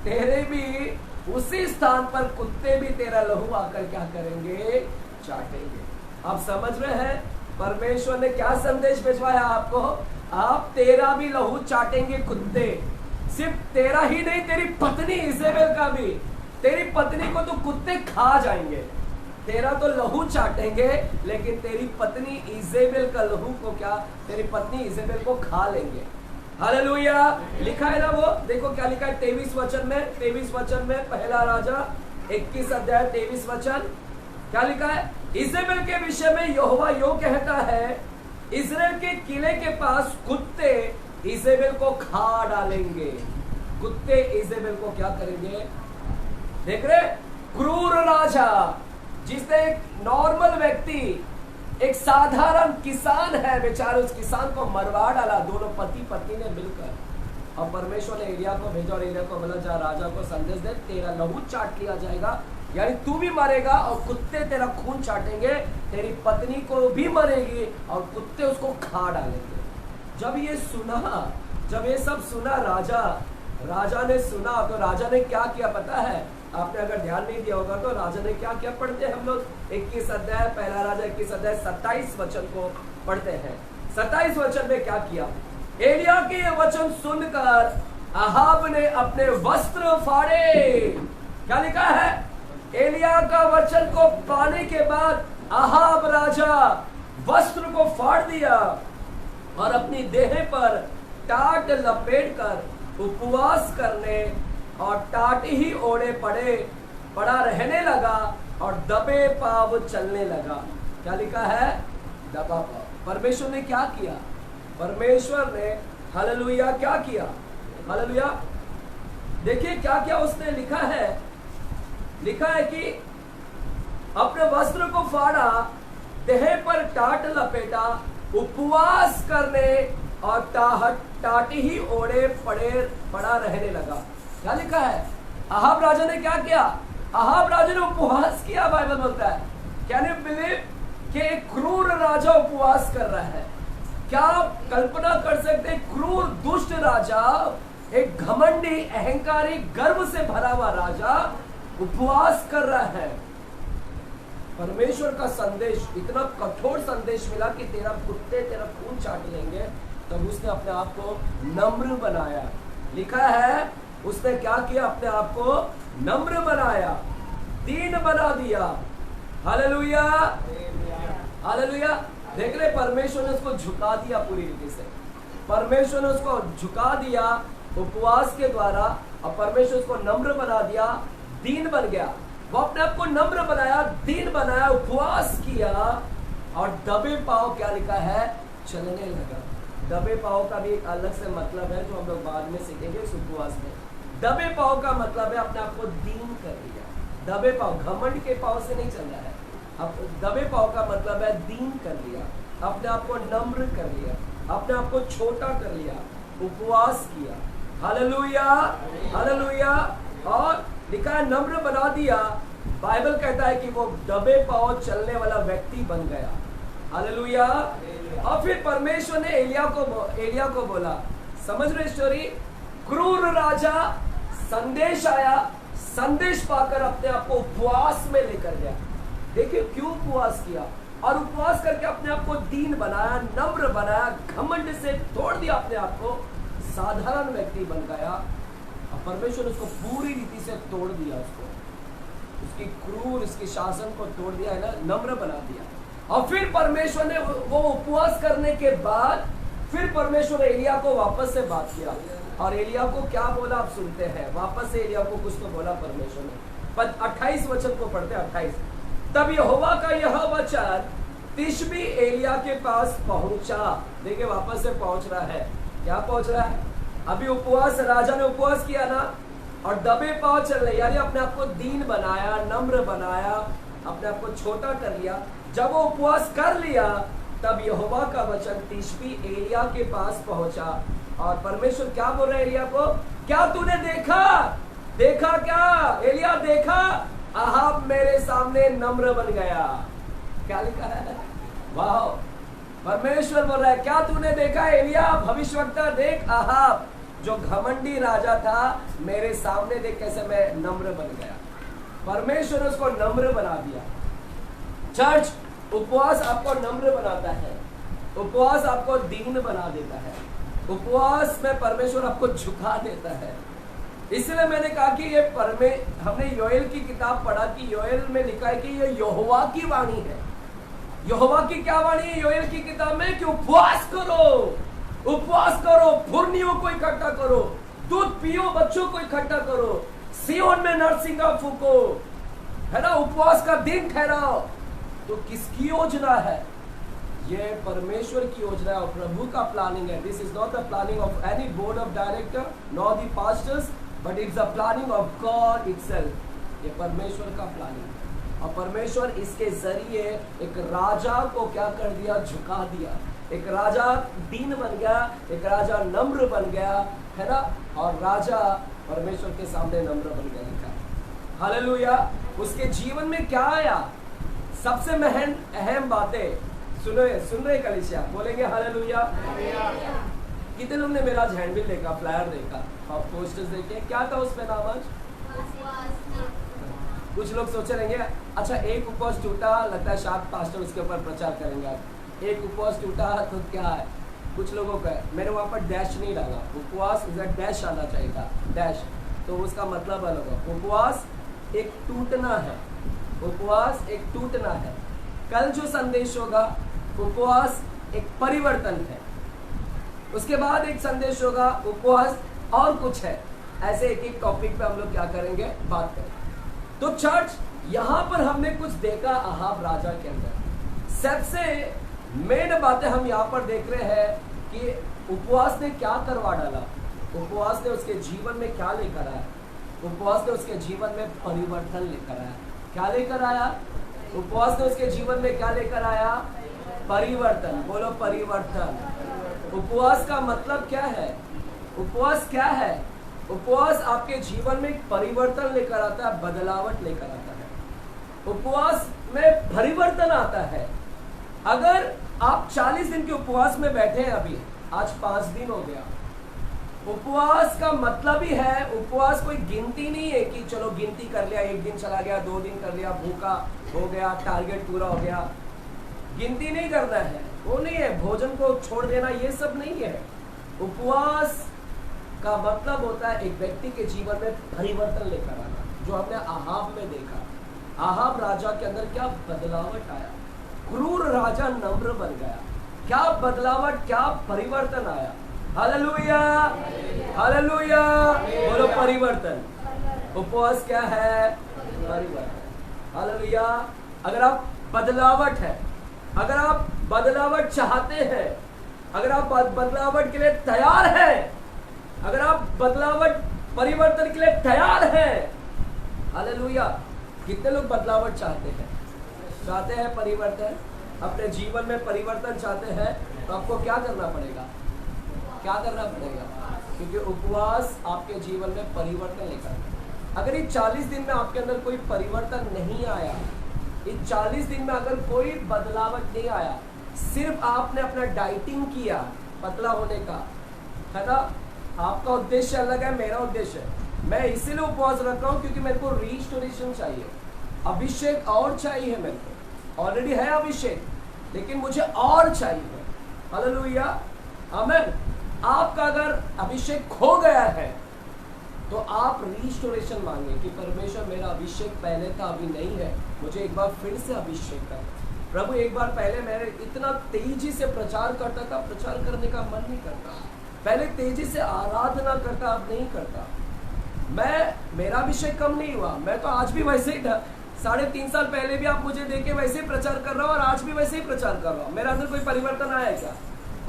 तेरे भी उसी स्थान पर कुत्ते भी तेरा लहू आकर क्या करेंगे? चाटेंगे। आप समझ रहे हैं परमेश्वर ने क्या संदेश भिजवाया आपको? आप तेरा भी लहू चाटेंगे कुत्ते। सिर्फ तेरा ही नहीं, तेरी पत्नी इजेबेल का भी। तेरी पत्नी को तो कुत्ते खा जाएंगे। तेरा तो लहू चाटेंगे, लेकिन तेरी पत्नी इजेबेल का लहू को क्या? तेरी पत्नी इजेबेल को खा लेंगे। हालेलुया। लिखा है ना वो, देखो क्या लिखा है 23 वचन में पहला राजा 21 अध्याय 23 वचन। क्या लिखा है? इजेबेल के विषय में यहोवा यो कहता है, इस्राएल के किले के पास कुत्ते इजेबेल को खा डालेंगे। कुत्ते इजेबेल को क्या करेंगे? देख रहे? क्रूर राजा, जिसने एक नॉर्मल व्यक्ति, एक साधारण किसान है, बेचारे उस किसान को मरवा डाला, दोनों पति पत्नी ने मिलकर। और परमेश्वर ने एलिया को भेजा और एलिया को बोला, जा राजा को संदेश दे, तेरा लहू चाट लिया जाएगा, यानी तू भी मरेगा और कुत्ते तेरा खून चाटेंगे, तेरी पत्नी को भी मरेगी और कुत्ते उसको खा डालेंगे। जब ये सब सुना राजा ने सुना, तो राजा ने क्या किया पता है? आपने अगर ध्यान नहीं दिया होगा तो राजा ने क्या किया? पढ़ते हम लोग 21 अध्याय, पहला राजा 21 अध्याय 27 वचन को पढ़ते हैं। 27 वचन में क्या किया? एलिया के ये वचन सुनकर अहाब ने अपने वस्त्र फाड़े। क्या लिखा है? एलिया का वचन को पाने के बाद अहाब राजा वस्त्र को फाड़ दिया और अपनी देह पर टाट लपेटकर उपवास करने और टाट ही ओढ़े पड़ा रहने लगा और दबे पाव चलने लगा। क्या लिखा है? दबा पाव। परमेश्वर ने क्या किया? परमेश्वर ने हालेलुया क्या किया? हालेलुया। देखिए क्या क्या उसने लिखा है कि अपने वस्त्र को फाड़ा, देह पर टाट लपेटा, उपवास करने और टाट ही ओढ़े पड़ा रहने लगा। क्या लिखा है? अहाब राजा ने क्या किया? अहाब राजा ने उपवास किया। बाइबल बोलता है, कैन यू बिलीव कि एक क्रूर राजा उपवास कर रहा है? क्या आप कल्पना कर सकते हैं? क्रूर दुष्ट राजा, एक घमंडी, अहंकारी, गर्व से भरा हुआ राजा उपवास कर रहा है। परमेश्वर का संदेश, इतना कठोर संदेश मिला कि तेरा कुत्ते तेरा खून चाट लेंगे। तब उसने अपने आप को नम्र बनाया। लिखा है उसने क्या किया? अपने आप को नम्र बनाया, दीन बना दिया। Hallelujah, hallelujah. देख रहे, परमेश्वर ने उसको झुका दिया पूरी रीति से। परमेश्वर ने उसको झुका दिया उपवास के द्वारा, और परमेश्वर उसको नम्र बना दिया, दीन बन गया। वो अपने आप को नम्र बनाया, दीन बनाया, उपवास किया और दबे पांव, क्या लिखा है? चलने लगा। दबे पांव का भी एक अलग से मतलब है जो हम लोग बाद में सीखेंगे इस उपवास में। दबे पांव का मतलब है अपने आप को दीन कर लिया। दबे पांव, घमंड के पांव से नहीं चल रहा है। अब दबे पांव का मतलब है दीन कर लिया, अपने आप को नम्र कर लिया, अपने आप को छोटा कर लिया, उपवास किया। Hallelujah, hallelujah. और लिखा है नम्र बना दिया। बाइबल कहता है कि वो दबे पांव चलने वाला व्यक्ति बन गया। हालेलुया। और फिर परमेश्वर ने एलिया को बोला, समझ रहे स्टोरी? क्रूर राजा, संदेश आया, संदेश पाकर अपने आप को उपवास में लेकर गया। देखिए क्यों उपवास किया, और उपवास करके अपने आप को दीन बनाया, नम्र बनाया, घमंड से तोड़ दिया अपने आप को, साधारण व्यक्ति बन गया। और परमेश्वर ने उसको पूरी रीति से तोड़ दिया, उसकी क्रूर, इसके शासन को तोड़ दिया है ना, नम्र बना दिया। और फिर परमेश्वर ने वो उपवास करने के बाद फिर परमेश्वर ने एलिया को वापस से बात किया। और एलिया को क्या बोला आप सुनते हैं। वापस से एलिया को कुछ तो बोला परमेश्वर ने। 28 वचन को पढ़ते हैं। 28, तब यहोवा का यह वचन तिशबी एलिया के पास पहुंचा। देखिए वापस से पहुंच रहा है। क्या पहुंच रहा है? अभी उपवास, राजा ने उपवास किया ना, और दबे पांव चल रहे, यानी अपने आप को दीन बनाया, नम्र बनाया, अपने आप को छोटा कर लिया। जब वो उपवास कर लिया, तब यहोवा का वचन तिशबी एलिया के पास पहुंचा। और परमेश्वर क्या बोल रहे एलिया को? क्या तूने देखा? देखा क्या? एलिया देखा, अहाब मेरे सामने नम्र बन गया। क्या लिखा है? वाह, परमेश्वर बोल रहा है, क्या तूने देखा एलिया भविष्यवक्ता, देख आहाब जो घमंडी राजा था, मेरे सामने देख कैसे मैं नम्र बन गया। परमेश्वर ने उसको नम्र बना दिया। चर्च, उपवास आपको नम्र बनाता है, उपवास आपको दीन बना देता है, उपवास में परमेश्वर आपको झुका देता है। इसलिए मैंने कहा कि ये हमने योएल की किताब पढ़ा कि योएल में लिखा है कि ये यहोवा की वाणी है। यहोवा की क्या वाणी है योएल की किताब में? कि उपवास करो, उपवास करो, फुर्नियों को इकट्ठा करो, दूध पियो, बच्चों को इकट्ठा करो, सियोन में नरसिंगा फूको, है ना, उपवास का दिन ठहराओ। तो किसकी योजना है? ये परमेश्वर की योजना है और प्रभु का प्लानिंग है। This is not the planning of any board of director not the pastors, but it's the planning of God itself. ये परमेश्वर का प्लानिंग है और परमेश्वर इसके जरिए एक राजा को क्या कर दिया? झुका दिया। एक राजा दीन बन गया, एक राजा नम्र बन गया, है ना, और राजा परमेश्वर के सामने नम्र बन गया। लिखा हालेलुया। उसके जीवन में क्या आया? सबसे अहम बातें सुन रहे कलीसिया, बोलेंगे हालेलुया। कितने लोग ने मेरा आज हैंडबिल देखा, फ्लायर देखा और पोस्टर्स देखे? क्या था उसमें नाम आज? कुछ लोग सोचे रहेंगे अच्छा एक उपवास टूटा, लगता है शायद पास्टर उसके ऊपर प्रचार करेंगे आज। एक उपवास टूटा तो क्या है? कुछ लोगों का मैंने वहाँ पर डैश नहीं डाला, उपवास डैश आना चाहिए था, डैश, तो उसका मतलब अलग है। उपवास एक टूटना है, उपवास एक टूटना है। कल जो संदेश होगा उपवास एक परिवर्तन है, उसके बाद एक संदेश होगा उपवास और कुछ है। ऐसे एक एक टॉपिक पे हम लोग क्या करेंगे? बात करेंगे। तो चर्च, यहाँ पर हमने कुछ देखा अहाब राजा के अंदर। सबसे मेन बातें हम यहाँ पर देख रहे हैं कि उपवास ने क्या करवा डाला, उपवास ने उसके जीवन में क्या लेकर आया, उपवास ने उसके जीवन में परिवर्तन लेकर आया। क्या लेकर आया? उपवास ने उसके जीवन में क्या लेकर आया? परिवर्तन। बोलो परिवर्तन। उपवास का मतलब क्या है? उपवास क्या है? उपवास आपके जीवन में परिवर्तन लेकर आता है, बदलावट लेकर आता है। उपवास में परिवर्तन आता है। अगर आप 40 दिन के उपवास में बैठे हैं, अभी आज 5 दिन हो गया, उपवास का मतलब ही है, उपवास कोई गिनती नहीं है कि चलो गिनती कर लिया, 1 दिन चला गया, 2 दिन कर लिया, भूखा हो गया, टारगेट पूरा हो गया, गिनती नहीं करना है, वो नहीं है, भोजन को छोड़ देना, ये सब नहीं है। उपवास का मतलब होता है एक व्यक्ति के जीवन में परिवर्तन लेकर आना, जो हमने आहाब में देखा। आहाब राजा के अंदर क्या बदलावट आया, क्रूर राजा नम्र बन गया, क्या बदलावट, क्या परिवर्तन आया। हालेलुया, हालेलुया, बोलो परिवर्तन। उपवास क्या है? परिवर्तन। हालेलुया। अगर आप बदलावट है, अगर आप बदलावट चाहते हैं, अगर आप बदलावट के लिए तैयार हैं, अगर आप बदलावट परिवर्तन के लिए तैयार हैं, हालेलुया। कितने लोग बदलावट चाहते हैं? चाहते हैं परिवर्तन, अपने जीवन में परिवर्तन चाहते हैं, तो आपको क्या करना पड़ेगा? क्या करना पड़ेगा? क्योंकि उपवास आपके जीवन में परिवर्तन लेकर आता है। अगर ये 40 दिन में आपके अंदर कोई परिवर्तन नहीं आया, इस 40 दिन में अगर कोई बदलावट नहीं आया, सिर्फ आपने अपना डाइटिंग किया पतला होने का, है ना, आपका उद्देश्य अलग है, मेरा उद्देश्य है, मैं इसीलिए उपवास रख रहा हूँ क्योंकि मेरे को रिस्टोरेशन चाहिए, अभिषेक और चाहिए मेरे को। ऑलरेडी है अभिषेक, लेकिन मुझे और चाहिए। हालेलुया, आमीन। आपका अगर अभिषेक खो गया है तो आप रिस्टोरेशन मांगे कि परमेश्वर मेरा अभिषेक पहले था, अभी नहीं है, मुझे एक बार फिर से अभिषेक कर। प्रभु एक बार पहले मैं इतना तेजी से प्रचार करता था, प्रचार करने का मन नहीं करता, पहले तेजी से आराधना करता, अब नहीं करता। मेरा अभिषेक कम नहीं हुआ, मैं तो आज भी वैसे ही था। 3.5 साल पहले भी आप मुझे देखे वैसे ही प्रचार कर रहा हूँ और आज भी वैसे ही प्रचार कर रहा हूँ। मेरे अंदर कोई परिवर्तन आया है क्या?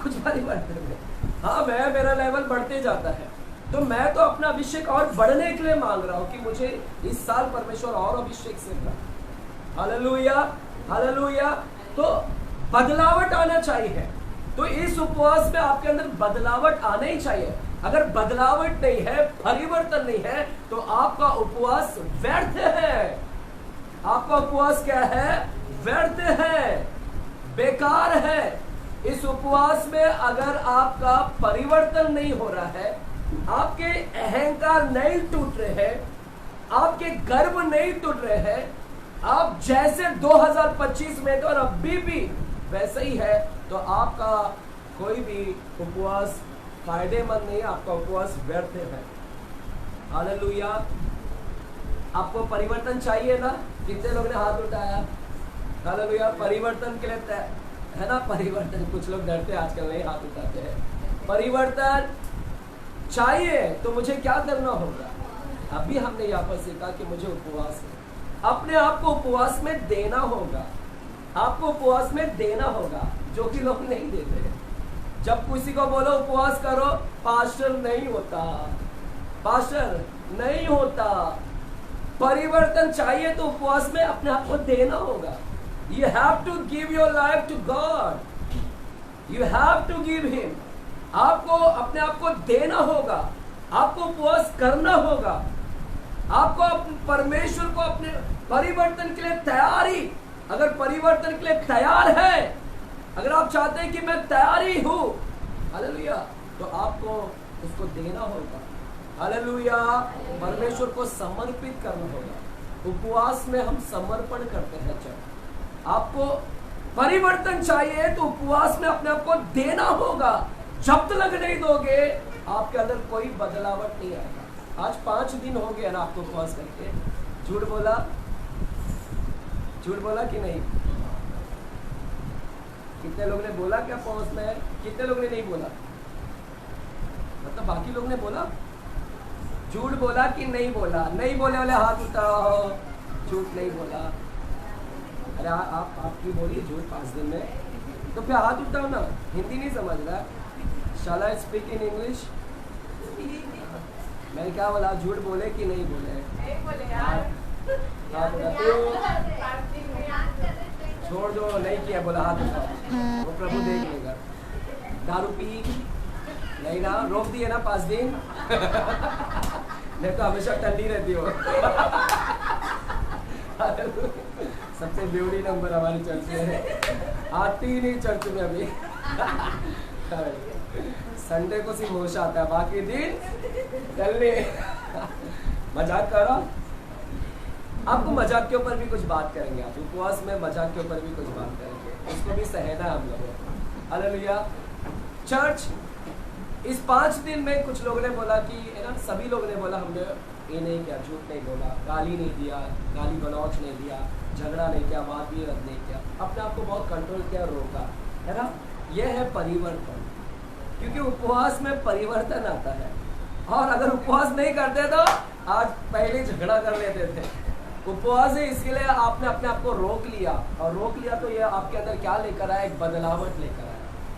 कुछ परिवर्तन नहीं। हाँ, मेरा लेवल बढ़ते जाता है, तो मैं तो अपना अभिषेक और बढ़ने के लिए मांग रहा हूँ कि मुझे इस साल परमेश्वर और अभिषेक से कर। Hallelujah, hallelujah. तो बदलावट आना चाहिए, तो इस उपवास में आपके अंदर बदलावट आना ही चाहिए। अगर बदलावट नहीं है, परिवर्तन नहीं है, तो आपका उपवास व्यर्थ है। आपका उपवास क्या है? व्यर्थ है। बेकार है। इस उपवास में अगर आपका परिवर्तन नहीं हो रहा है, आपके अहंकार नहीं टूट रहे हैं, आपके गर्व नहीं टूट रहे हैं, आप जैसे 2025 में तो और अभी भी वैसे ही है, तो आपका कोई भी उपवास फायदेमंद नहीं, आपका उपवास व्यर्थ है। हालेलुया। आपको परिवर्तन चाहिए ना? कितने लोग ने हाथ उठाया? हालेलुया। परिवर्तन के लिए है ना? परिवर्तन, कुछ लोग डरते हैं आजकल, नहीं हाथ उठाते हैं। परिवर्तन चाहिए तो मुझे क्या करना होगा? अभी हमने यहाँ पर सीखा कि मुझे उपवास अपने आप को उपवास में देना होगा। आपको उपवास में देना होगा, जो कि लोग नहीं देते हैं। जब किसी को बोलो उपवास करो, पास्टर नहीं होता, पास्टर नहीं होता। परिवर्तन चाहिए तो उपवास में अपने आप को देना होगा। You have to give your life to God. You have to give Him. आपको अपने आप को देना होगा, आपको उपवास करना होगा, आपको परमेश्वर को अपने परिवर्तन के लिए तैयारी, अगर परिवर्तन के लिए तैयार है, अगर आप चाहते हैं कि मैं तैयारी हूं, हालेलुया, तो आपको उसको देना होगा। हालेलुया। परमेश्वर को समर्पित करना होगा। उपवास में हम समर्पण करते हैं। जब आपको परिवर्तन चाहिए तो उपवास में अपने आप को देना होगा। जब तक नहीं दोगे, आपके अंदर कोई बदलावट नहीं आएगा। आज 5 दिन हो गए ना आपको उपवास करके। झूठ बोला? झूठ बोला कि नहीं? कितने लोग ने बोला क्या उपवास में? कितने लोग ने नहीं बोला? मतलब बाकी लोग ने बोला? झूठ बोला कि नहीं बोला? नहीं बोले वाले हाथ उठाओ। झूठ नहीं बोला। अरे आपकी बोली झूठ 5 दिन में, तो फिर हाथ उठाओ ना। हिंदी नहीं समझ रहा? Shall I speak in English? मैं क्या बोला? झूठ बोले कि नहीं बोले? नहीं बोले यार। छोड़ दो, नहीं किया, बोला हाथ उठाओ, वो प्रभु देख लेगा। दारू पी नहीं ना? रोक दिए ना 5 दिन? नहीं तो हमेशा ठंडी रहती हो। सबसे ब्यूटी नंबर हमारी चर्च में है। आती ही नहीं चर्च में अभी। संडे को सिर्फ होश आता है, बाकी दिन चलने। मजाक कर रहा? आपको मजाक के ऊपर भी कुछ बात करेंगे। आप उपवास में मजाक के ऊपर भी कुछ बात करेंगे, उसको भी सहना हम लोग। हालेलुया। चर्च इस 5 दिन में कुछ लोगों ने बोला कि है ना, सभी लोगों ने बोला हमने ये नहीं किया, झूठ नहीं बोला, गाली नहीं दिया, गाली गलौच नहीं दिया, झगड़ा नहीं किया, वाद विवाद नहीं किया, अपने आप को बहुत कंट्रोल किया, रोका, है ना। यह है परिवर्तन, क्योंकि उपवास में परिवर्तन आता है। और अगर उपवास नहीं करते तो आज पहले झगड़ा कर लेते थे। उपवास है, इसके लिए आपने अपने आप को रोक लिया, और रोक लिया तो ये आपके अंदर क्या लेकर आया? एक बदलावट लेकर आया।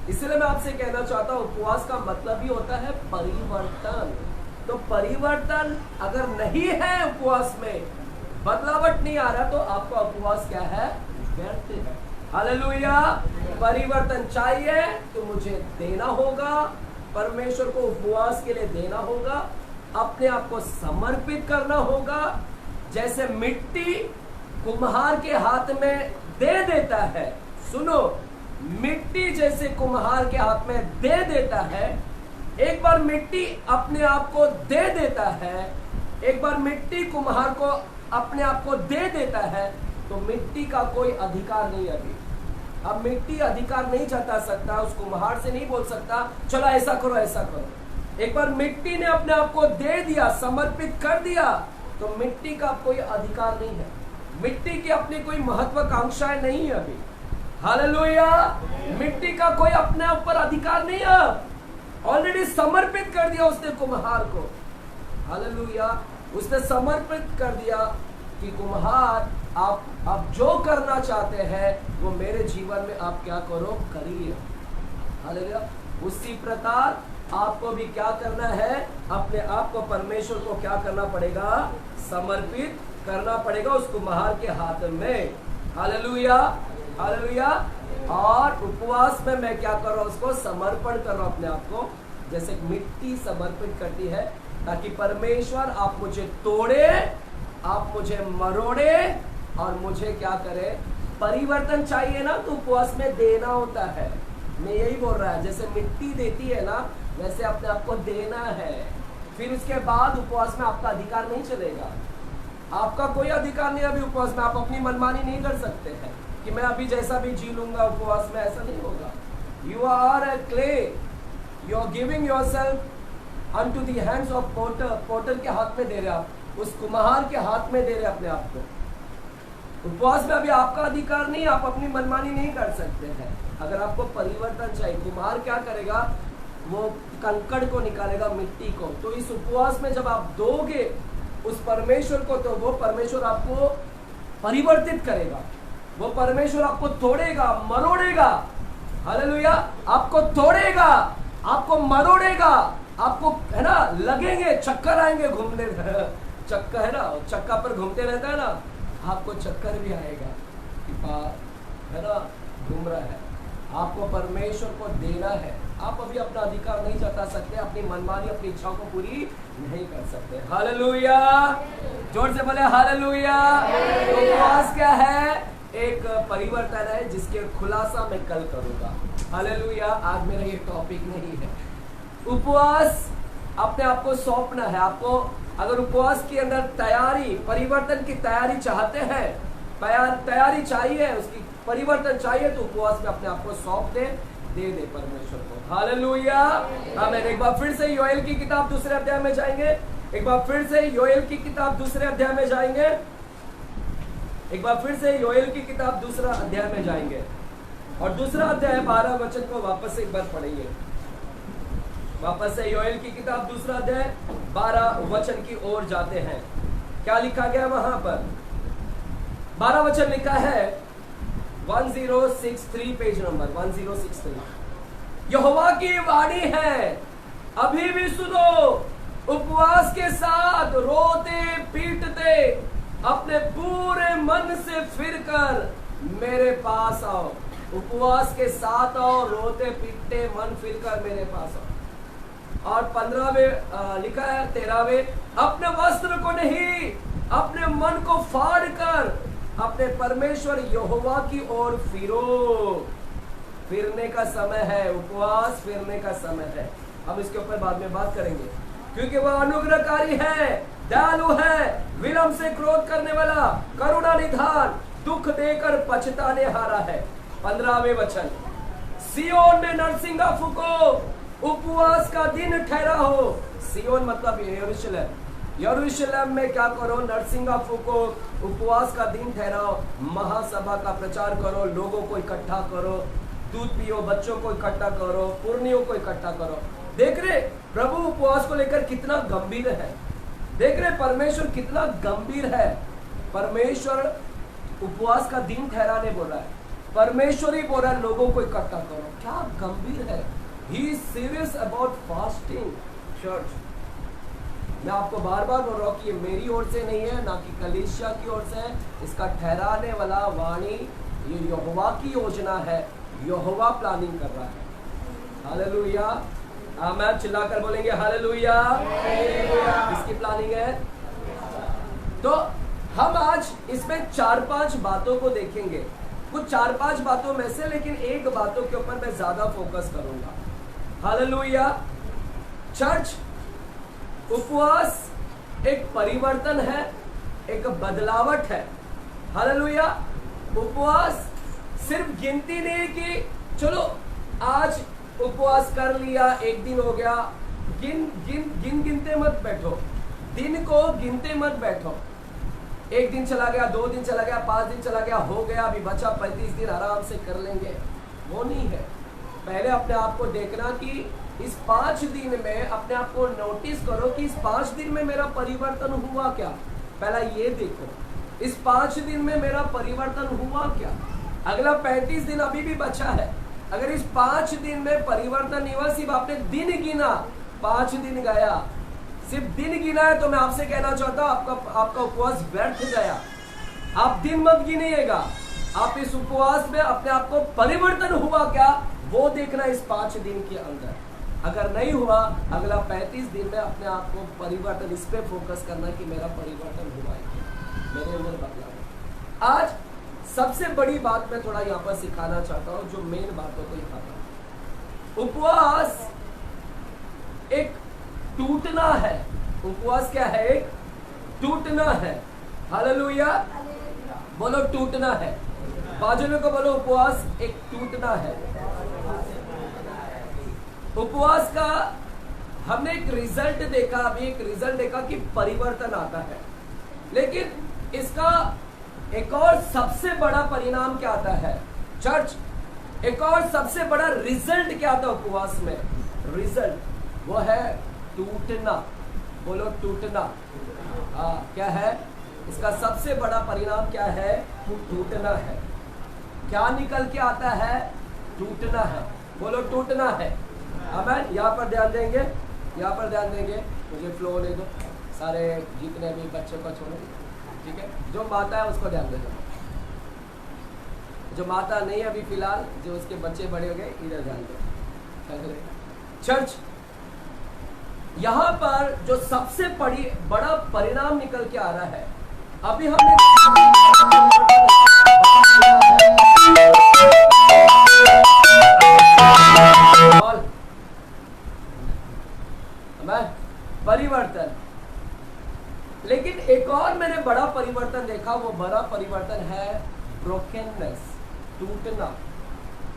इसलिए मैं आपसे कहना चाहता हूँ, उपवास का मतलब ही होता है परिवर्तन। तो परिवर्तन अगर नहीं है, उपवास में बदलावट नहीं आ रहा, तो आपका उपवास क्या है? व्यर्थ है। हालेलुया। परिवर्तन चाहिए तो मुझे देना होगा, परमेश्वर को उपवास के लिए देना होगा, अपने आप को समर्पित करना होगा। जैसे मिट्टी कुम्हार के हाथ में दे देता है, सुनो, मिट्टी जैसे कुम्हार के हाथ में दे देता है, एक बार मिट्टी अपने आप को दे देता है, एक बार मिट्टी कुम्हार को अपने आप को दे देता है, तो मिट्टी का कोई अधिकार नहीं अभी। अब मिट्टी अधिकार नहीं जता सकता, उस कुम्हार से नहीं बोल सकता चलो ऐसा करो ऐसा करो। एक बार मिट्टी ने अपने आप को दे दिया, समर्पित कर दिया, तो मिट्टी का कोई अधिकार नहीं है। मिट्टी की अपनी कोई महत्वाकांक्षाएं नहीं है अभी। हालेलुया। मिट्टी का कोई अपने ऊपर अधिकार नहीं है, ऑलरेडी समर्पित कर दिया उसने कुम्हार को। हालेलुया। उसने समर्पित कर दिया कि कुम्हार आप जो करना चाहते हैं वो मेरे जीवन में आप क्या करो, करिए। हालेलुया। उसी प्रकार आपको भी क्या करना है? अपने आप को परमेश्वर को क्या करना पड़ेगा? समर्पित करना पड़ेगा उस कुम्हार के हाथ में। हालेलुया। हालेलुया। और उपवास में मैं क्या कर रहा हूँ? उसको समर्पण कर रहा हूँ अपने आप को, जैसे मिट्टी समर्पित करती है, ताकि परमेश्वर आप मुझे तोड़े, आप मुझे मरोड़े और मुझे क्या करे? परिवर्तन चाहिए ना तो उपवास में देना होता है। मैं यही बोल रहा है, जैसे मिट्टी देती है ना वैसे अपने आप को देना है। फिर उसके बाद उपवास में आपका अधिकार नहीं चलेगा। आपका कोई अधिकार नहीं अभी उपवास में, आप अपनी मनमानी नहीं कर सकते हैं कि मैं अभी जैसा भी जी लूंगा उपवास में, ऐसा नहीं होगा। You are a clay, you are giving yourself unto the hands of potter. Potter के हाथ में दे रहे आप, उस कुम्हार के हाथ में दे रहे अपने आप को। उपवास में अभी आपका अधिकार नहीं, आप अपनी मनमानी नहीं कर सकते हैं। अगर आपको परिवर्तन चाहिए, कुम्हार क्या करेगा, वो कंकड़ को निकालेगा, मिट्टी को। तो इस उपवास में जब आप दोगे उस परमेश्वर को, तो वो परमेश्वर आपको परिवर्तित करेगा। वो परमेश्वर आपको तोड़ेगा, मरोड़ेगा। हालेलुया, आपको तोड़ेगा, आपको मरोड़ेगा, आपको है ना लगेंगे, चक्कर आएंगे घूमने चक्कर है ना, चक्का पर घूमते रहता है ना, आपको चक्कर भी आएगा कि है ना घूम रहा है। आपको परमेश्वर को देना है। आप अभी अपना अधिकार नहीं जता सकते, अपनी मनमानी अपनी इच्छाओं को पूरी नहीं कर सकते। हालेलुया, जोर से बोले हालेलुया। उपवास क्या है? एक परिवर्तन है जिसके खुलासा मैं कल करूंगा। हालेलुया, आज मेरा ये टॉपिक नहीं है। उपवास अपने आप को सौंपना है। आपको अगर उपवास के अंदर तैयारी, परिवर्तन की तैयारी चाहते हैं, तैयारी चाहिए, उसकी परिवर्तन चाहिए, तो उपवास में अपने आप को सौंप दे परमेश्वर को। हालेलुया, आमीन। एक बार फिर से योएल की किताब दूसरे अध्याय में जाएंगे। एक बार फिर से योएल की किताब दूसरे अध्याय में जाएंगे। एक बार फिर से योएल की किताब दूसरा अध्याय में जाएंगे और दूसरा अध्याय 12 वचन को वापस से एक बार पढ़ेंगे। वापस से योएल की किताब दूसरा अध्याय 12 वचन की ओर जाते हैं। क्या लिखा गया वहां पर? 12 वचन लिखा है 1063, पेज नंबर 1063। यहोवा की वाणी है, अभी भी सुनो, उपवास के साथ रोते पीटते अपने पूरे मन से फिरकर मेरे पास आओ। उपवास के साथ आओ, रोते पीटते मन फिरकर मेरे पास आओ। और 15वें लिखा है 13वें, अपने वस्त्र को नहीं अपने मन को फाड़ कर अपने परमेश्वर यहोवा की ओर फिरो। फिरने का समय है, उपवास फिरने का समय है। हम इसके ऊपर बाद में बात करेंगे, क्योंकि वह अनुग्रहकारी है, दयालु है, विलंब से क्रोध करने वाला, करुणा निधान, दुख देकर पछताने हारा है। 15वें वचन, सियोन में नरसिंगा फूको, उपवास का दिन ठहरा हो। सियोन मतलब यरूशलेम। यरूशलेम में क्या करो? नरसिंगा फूको, उपवास का दिन ठहराओ, महासभा का प्रचार करो, लोगों को इकट्ठा करो, दूध पियो, बच्चों को इकट्ठा करो, पुर्णियों को इकट्ठा करो। देख रहे प्रभु उपवास को लेकर कितना गंभीर है। देख रहे परमेश्वर कितना गंभीर है। परमेश्वर उपवास का दिन ठहराने बोल रहा है। परमेश्वर ही बोल रहा है लोगों को इकट्ठा करो। क्या गंभीर है। He is serious about fasting. Church, मैं आपको बार बार बोल रहा हूँ कि ये मेरी ओर से नहीं है, ना कि कलीसिया की ओर से है। इसका ठहराने वाला वाणी ये यहोवा की योजना है। यहोवा प्लानिंग कर रहा है। हालेलुया, आमीन। चिल्लाकर बोलेंगे हालेलुया। इसकी प्लानिंग है। तो हम आज इसमें 4-5 बातों को देखेंगे, कुछ 4-5 बातों में से, लेकिन एक बातों के ऊपर मैं ज्यादा फोकस करूंगा। हालेलुया। चर्च, उपवास एक परिवर्तन है, एक बदलावट है। हालेलुया। उपवास सिर्फ गिनती नहीं कि चलो आज उपवास कर लिया, एक दिन हो गया। गिनते मत बैठो, दिन को गिनते मत बैठो। एक दिन चला गया, 2 दिन चला गया, 5 दिन चला गया, हो गया, अभी बचा 35 दिन, आराम से कर लेंगे। वो नहीं है। पहले अपने आप को देखना कि इस 5 दिन में अपने आप को नोटिस करो कि इस 5 दिन में मेरा परिवर्तन हुआ क्या। पहला ये देखो, इस 5 दिन में मेरा परिवर्तन हुआ क्या। अगला 35 दिन अभी भी बचा है। अगर इस 5 दिन में परिवर्तन नहीं हुआ, सिर्फ आपने दिन गिना, 5 दिन गया, सिर्फ दिन गिना है, तो मैं आपसे कहना चाहता हूं आपका उपवास व्यर्थ गया। आप दिन मत गिनिएगा, आप इस उपवास में अपने आप को परिवर्तन हुआ क्या वो देखना इस 5 दिन के अंदर। अगर नहीं हुआ, अगला 35 दिन में अपने आप को परिवर्तन, इस पे फोकस करना कि मेरा परिवर्तन हुआ है, मेरे अंदर बदलाव। आज सबसे बड़ी बात मैं थोड़ा यहाँ पर सिखाना चाहता हूँ, जो मेन बातों को दिखाता हूँ। उपवास एक टूटना है। उपवास क्या है? एक टूटना है। हालेलुया, बोलो टूटना है। बाजू को बोलो उपवास एक टूटना है। उपवास का हमने एक रिजल्ट देखा, अभी एक रिजल्ट देखा कि परिवर्तन आता है, लेकिन इसका एक और सबसे बड़ा परिणाम क्या आता है चर्च? एक और सबसे बड़ा रिजल्ट क्या आता है उपवास में? रिजल्ट वो है टूटना। बोलो टूटना। हाँ, क्या है इसका सबसे बड़ा परिणाम? क्या है? टूटना है। क्या निकल के आता है? टूटना है। बोलो टूटना है। आमीन। यहाँ पर ध्यान देंगे, यहाँ पर ध्यान देंगे। मुझे फ्लो होने दो, सारे जितने भी बच्चों को छोड़ो, ठीक है? जो माता है उसको ध्यान दे दो, जो माता नहीं अभी फिलहाल, जो उसके बच्चे बड़े हो गए, इधर ध्यान दो। चर्च, यहाँ पर जो सबसे बड़ा परिणाम निकल के आ रहा है, अभी हमने परिवर्तन, लेकिन एक और मैंने बड़ा परिवर्तन देखा। वो बड़ा परिवर्तन है ब्रोकननेस, टूटना।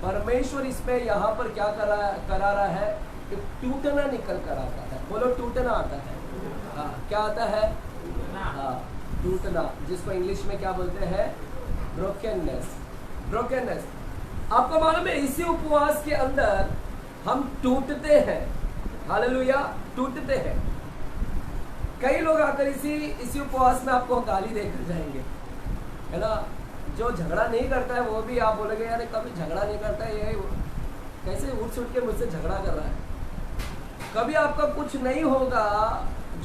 परमेश्वर इसमें यहाँ पर क्या करा रहा है? टूटना निकल कर आता है। बोलो टूटना आता है। हाँ, क्या आता है? हाँ, टूटना, जिसको इंग्लिश में क्या बोलते हैं? ब्रोकननेस। ब्रोकननेस। आपको मालूम है इसी उपवास के अंदर हम टूटते हैं। हालेलुया, टूटते हैं। कई लोग आकर इसी उपवास में आपको गाली देकर जाएंगे, है ना? जो झगड़ा नहीं करता है वो भी आप बोलोगे यार कभी झगड़ा नहीं करता है, ये कैसे उठ सुट के मुझसे झगड़ा कर रहा है। कभी आपका कुछ नहीं होगा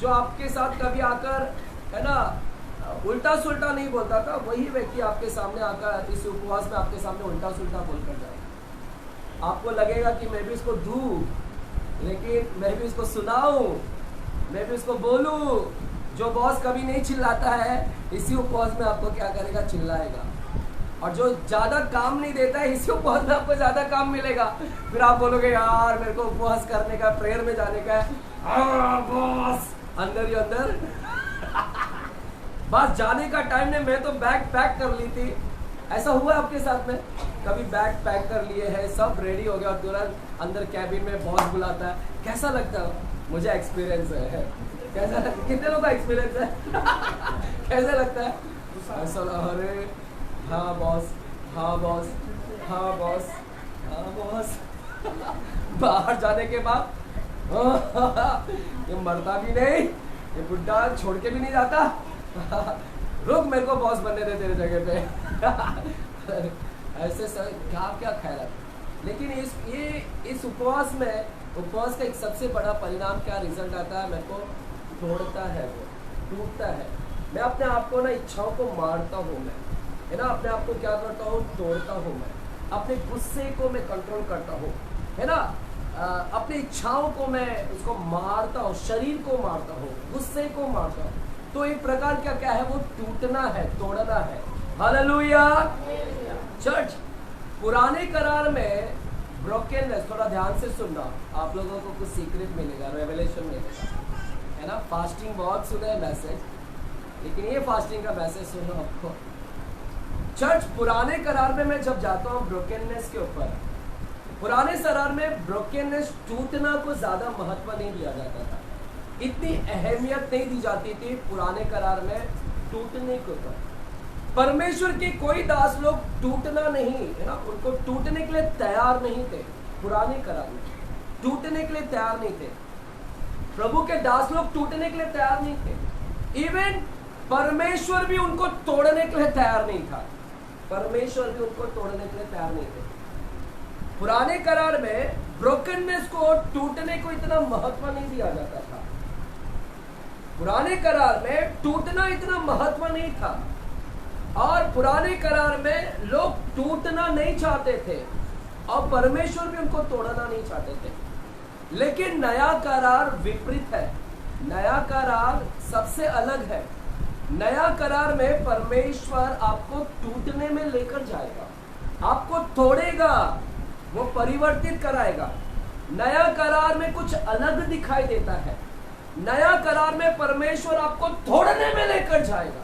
जो आपके साथ कभी आकर, है ना, उल्टा सुल्टा नहीं बोलता था, वही व्यक्ति आपके सामने आकर इस उपवास में आपके सामने उल्टा सुल्टा बोलकर जाएगा। आपको लगेगा कि मैं भी इसको दूं, लेकिन मैं भी इसको सुनाऊं, मैं भी इसको बोलूं। जो बॉस कभी नहीं चिल्लाता है, इसी उपवास में आपको क्या करेगा? चिल्लाएगा। और जो ज्यादा काम नहीं देता है, इसी उपवास में आपको ज्यादा काम मिलेगा। फिर आप बोलोगे यार मेरे को उपवास करने का, प्रेयर में जाने का है, बॉस अंदर ही अंदर बस जाने का टाइम नहीं, मैं तो बैग पैक कर ली थी। ऐसा हुआ आपके साथ में? कभी बैग पैक कर लिए है, सब रेडी हो गया और तुरंत अंदर कैबिन में बॉस बुलाता है, कैसा लगता है? मुझे एक्सपीरियंस है। कैसा लगता? कितने लोगों का एक्सपीरियंस है? कैसा लगता है? ऐसा, अरे हाँ बॉस, हाँ बॉस, हाँ बॉस, हाँ बॉस। बाहर जाने के बाद ये मरता भी नहीं, ये बुड्ढा छोड़ के भी नहीं जाता। रुक, मेरे को बॉस बनने दे तेरे जगह पे। ऐसे सर क्या ख्याल है? लेकिन इस उपवास में, उपवास का एक सबसे बड़ा परिणाम क्या रिजल्ट आता है? मेरे को तोड़ता है, वो टूटता है। मैं अपने आप को ना, इच्छाओं को मारता हूँ मैं, है ना, अपने आप को क्या करता हूँ? तोड़ता हूँ मैं। अपने गुस्से को मैं कंट्रोल करता हूँ, है ना, अपनी इच्छाओं को मैं उसको मारता हूँ, शरीर को मारता हूँ, गुस्से को मारता हूँ। तो एक प्रकार क्या है? वो टूटना है, तोड़ना है। हालेलुया। चर्च, पुराने करार में ब्रोकननेस, थोड़ा ध्यान से सुनना, आप लोगों को कुछ सीक्रेट मिलेगा, रेवलेशन मिलेगा, है ना। फास्टिंग बहुत सुना है मैसेज, लेकिन ये फास्टिंग का मैसेज सुनो आपको। चर्च, पुराने करार में मैं जब जाता हूँ ब्रोकननेस के ऊपर, पुराने करार में ब्रोकननेस, टूटना को ज्यादा महत्व नहीं दिया जाता था, इतनी अहमियत नहीं दी जाती थी पुराने करार में टूटने के ऊपर। परमेश्वर के कोई दास लोग टूटना नहीं, है ना, उनको टूटने के लिए तैयार नहीं थे। पुराने करार में टूटने के लिए तैयार नहीं थे। प्रभु के दास लोग टूटने के लिए तैयार नहीं थे। इवन परमेश्वर भी उनको तोड़ने के लिए तैयार नहीं था। परमेश्वर भी उनको तोड़ने के लिए तैयार नहीं थे। पुराने करार में ब्रोकननेस को, टूटने को इतना महत्व नहीं दिया जाता था। पुराने करार में टूटना इतना महत्व नहीं था, और पुराने करार में लोग टूटना नहीं चाहते थे, और परमेश्वर भी उनको तोड़ना नहीं चाहते थे। लेकिन नया करार विपरीत है। नया करार सबसे अलग है। नया करार में परमेश्वर आपको टूटने में लेकर जाएगा, आपको तोड़ेगा, वो परिवर्तित कराएगा। नया करार में कुछ अलग दिखाई देता है। नया करार में परमेश्वर आपको तोड़ने में लेकर जाएगा,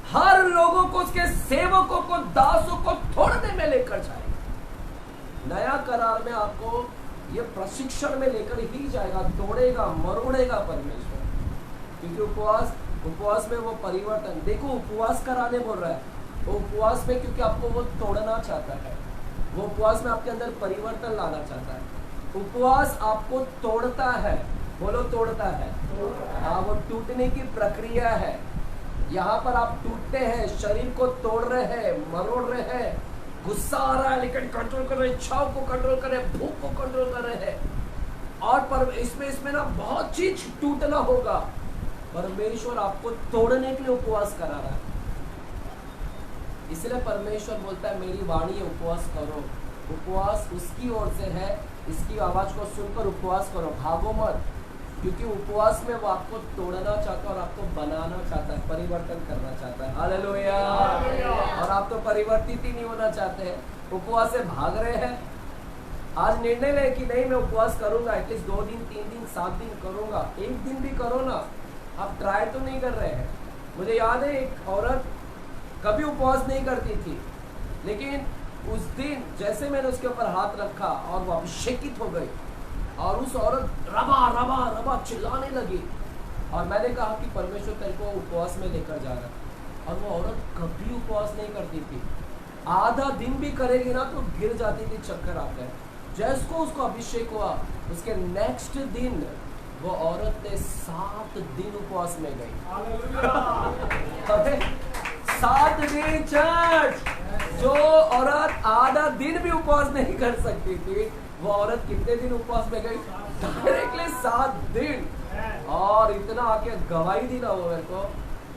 हर लोगों को, उसके सेवकों को, दासों को तोड़ने में लेकर जाएगा। नया करार में आपको ये प्रशिक्षण में लेकर ही जाएगा, तोड़ेगा, मरोड़ेगा परमेश्वर। क्योंकि उपवास में वो परिवर्तन, देखो उपवास कराने बोल रहा है, वो उपवास में क्योंकि आपको वो तोड़ना चाहता है, वो उपवास में आपके अंदर परिवर्तन लाना चाहता है। उपवास आपको तोड़ता है, बोलो तोड़ता है। हाँ, वो टूटने की प्रक्रिया है। यहाँ पर आप टूटते हैं, शरीर को तोड़ रहे हैं, मरोड़ रहे हैं, गुस्सा आ रहा है लेकिन कंट्रोल कर रहे हैं, इच्छाओं को कंट्रोल कर रहे हैं, भूख को कंट्रोल कर रहे हैं, और पर इसमें ना बहुत चीज टूटना होगा। परमेश्वर आपको तोड़ने के लिए उपवास करा रहा है। इसलिए परमेश्वर बोलता है मेरी वाणी है, उपवास करो। उपवास उसकी ओर से है, इसकी आवाज को सुनकर उपवास करो, भागो मत। क्योंकि उपवास में वो आपको तोड़ना चाहता है और आपको बनाना चाहता है, परिवर्तन करना चाहता है। हालेलुया। और आप तो परिवर्तित ही नहीं होना चाहते हैं, उपवास से भाग रहे हैं। आज निर्णय ले कि नहीं मैं उपवास करूंगा, एटलीस्ट 2 दिन 3 दिन 7 दिन करूंगा, 1 दिन भी करो ना। आप ट्राई तो नहीं कर रहे हैं। मुझे याद है एक औरत कभी उपवास नहीं करती थी, लेकिन उस दिन जैसे मैंने उसके ऊपर हाथ रखा और वो अभिषेकित हो गई, और उस औरत रबा रबा रबा चिल्लाने लगी। और मैंने कहा कि परमेश्वर तेरे को उपवास में लेकर जा रहा है। और वो औरत कभी उपवास नहीं करती थी, आधा दिन भी करेगी ना तो गिर जाती थी, चक्कर आते हैं। जैसे को उसको अभिषेक हुआ, उसके नेक्स्ट दिन वो औरत ने 7 दिन उपवास में गई। 7 दिन चर्च। जो औरत आधा दिन भी उपवास नहीं कर सकती थी, वो औरत कितने दिन उपवास में गई? डायरेक्टली 7 दिन। और इतना आके गवाही दी ना वो मेरे को,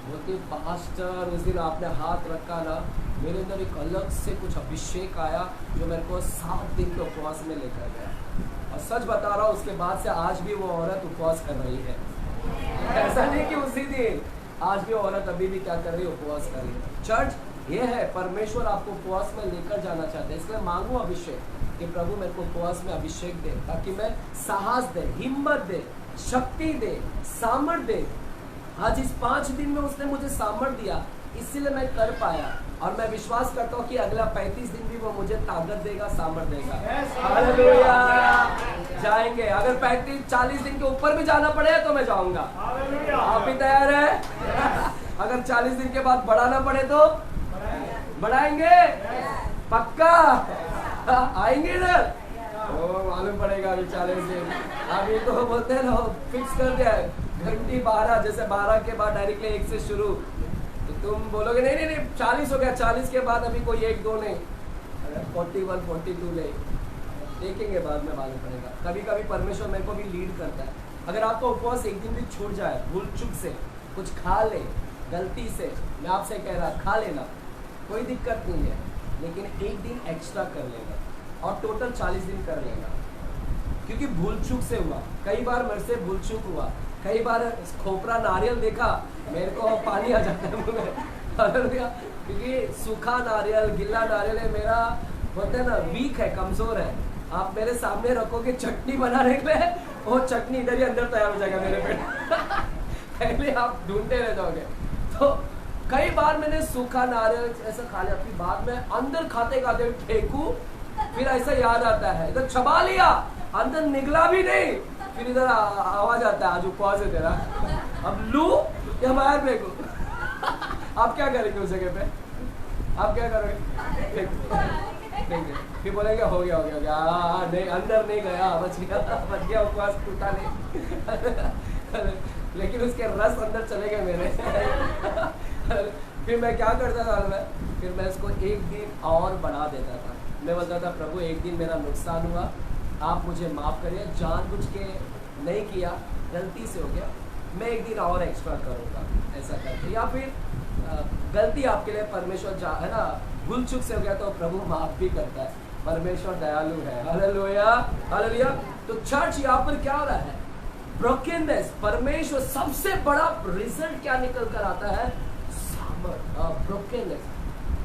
बोलती पास्टर उस दिन आपने हाथ रखा ना, मेरे अंदर एक अलग से कुछ अभिषेक आया जो मेरे को 7 दिन के उपवास में लेकर गया। और सच बता रहा हूँ, उसके बाद से आज भी वो औरत उपवास कर रही है। ऐसा नहीं कि उसी दिन, आज भी औरत अभी भी क्या कर रही है? उपवास कर रही है। चर्च ये है, परमेश्वर आपको उपवास में लेकर जाना चाहते हैं। इसलिए मांगो अभिषेक कि प्रभु मेरे को उपवास में अभिषेक दे, ताकि मैं साहस दे, हिम्मत दे, शक्ति दे, सामर्थ दे। आज इस 5 दिन में उसने मुझे सामर्थ दिया, इसीलिए मैं कर पाया। और मैं विश्वास करता हूँ कि अगला 35 दिन भी वो मुझे ताकत देगा, सामर्थ देगा। हालेलुया। जाएंगे, अगर 35-40 दिन के ऊपर भी जाना पड़े तो मैं जाऊंगा। आप भी तैयार है? अगर 40 दिन के बाद बढ़ाना पड़े तो बढ़ाएंगे, पक्का आएंगे इधर। मालूम पड़ेगा अभी 40 दिन। अभी तो बोलते हैं ना, फिक्स कर दिया है घंटी 12, जैसे 12 के बाद डायरेक्टली 1 से शुरू। तो तुम बोलोगे नहीं 40 हो गया, 40 के बाद अभी कोई 1-2 नहीं, 41-42 ले, देखेंगे बाद में, मालूम पड़ेगा। कभी कभी परमेश्वर मेरे को भी लीड करता है। अगर आपका उपवास एक दिन भी छूट जाए, भूल चूक से कुछ खा ले, गलती से, मैं आपसे कह रहा खा लेना, कोई दिक्कत नहीं है, लेकिन एक दिन एक्स्ट्रा कर लेना और टोटल 40 दिन कर लेना। क्योंकि भूल चूक से हुआ, कई बार मेरे से भूल चूक हुआ, कई बार खोपरा नारियल देखा, मेरे को पानी आ जाता है मुँह में। क्योंकि सूखा नारियल, गिल्ला नारियल है मेरा, बोलते हैं ना वीक है, कमजोर है। आप मेरे सामने रखोगे चटनी बनाने के लिए, वो चटनी इधर ही अंदर तैयार हो जाएगा मेरे पेट। पहले आप ढूंढते रह जाओगे। तो कई बार मैंने सूखा नारियल ऐसा खा लिया, फिर बाद में अंदर खाते खाते फेंकू, फिर ऐसा याद आता है, इधर चबा लिया, अंदर निकला भी नहीं, फिर इधर आवाज आता है आज उपवास है तेरा, अब लू या बाहर फेंकू। आप क्या करेंगे उस जगह पे? आप क्या करोगे? फिर बोलेंगे हो गया नहीं, अंदर नहीं गया, बच गया उपवास, टूटा नहीं। लेकिन उसके रस अंदर चले गए मेरे। फिर मैं क्या करता था, फिर मैं इसको 1 दिन और बढ़ा देता था। मैं बोलता था प्रभु 1 दिन मेरा नुकसान हुआ, आप मुझे माफ़ करिए, जानबूझ के नहीं किया, गलती से हो गया, मैं 1 दिन और एक्स्ट्रा करूँगा, ऐसा करके। या फिर गलती आपके लिए परमेश्वर है ना, भूल चूक से हो गया तो प्रभु माफ़ भी करता है, परमेश्वर दयालु है। Hallelujah hallelujah. तो चर्च यहाँ पर क्या हो रहा है? ब्रोकननेस। परमेश्वर सबसे बड़ा रिजल्ट क्या निकल कर आता है? ब्रोकननेस,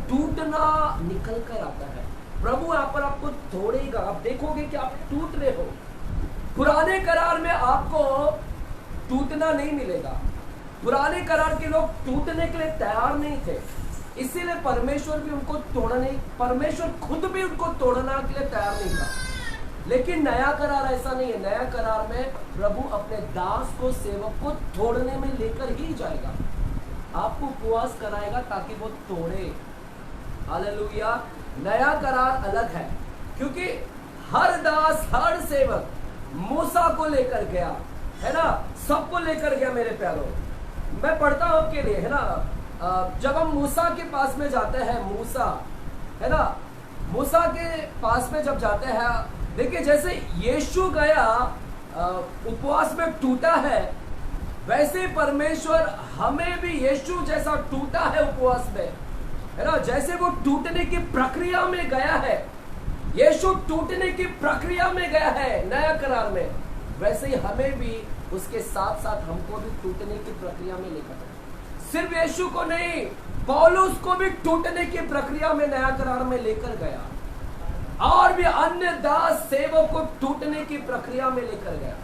टूटना निकल कर आता है। प्रभु यहाँ पर आपको तोड़ेगा, आप देखोगे कि आप टूट रहे हो। पुराने करार में आपको टूटना नहीं मिलेगा। पुराने करार के लोग टूटने के लिए तैयार नहीं थे, इसीलिए परमेश्वर भी उनको तोड़ने, परमेश्वर खुद भी उनको तोड़ना के लिए तैयार नहीं था। लेकिन नया करार ऐसा नहीं है। नया करार में प्रभु अपने दास को, सेवक को तोड़ने में लेकर ही जाएगा, आपको उपवास कराएगा ताकि वो तोड़े। हालेलुया। नया करार अलग है, क्योंकि हर दास, हर सेवक मूसा को लेकर गया, है ना, सबको लेकर गया। मेरे प्यारों, मैं पढ़ता हूं आपके लिए, है ना, जब हम मूसा के पास में जाते हैं, मूसा, है ना, मूसा के पास में जब जाते हैं, देखिए जैसे यीशु गया उपवास में टूटा है, वैसे परमेश्वर हमें भी यीशु जैसा टूटा है उपवास में, है ना, जैसे वो टूटने की प्रक्रिया में गया है, यीशु टूटने की प्रक्रिया में गया है नया करार में, वैसे ही हमें भी उसके साथ साथ हमको भी टूटने की प्रक्रिया में लेकर गया। सिर्फ यीशु को नहीं, पौलुस को भी टूटने की प्रक्रिया में नया करार में लेकर गया, और भी अन्य दास सेवक को टूटने की प्रक्रिया में लेकर गया।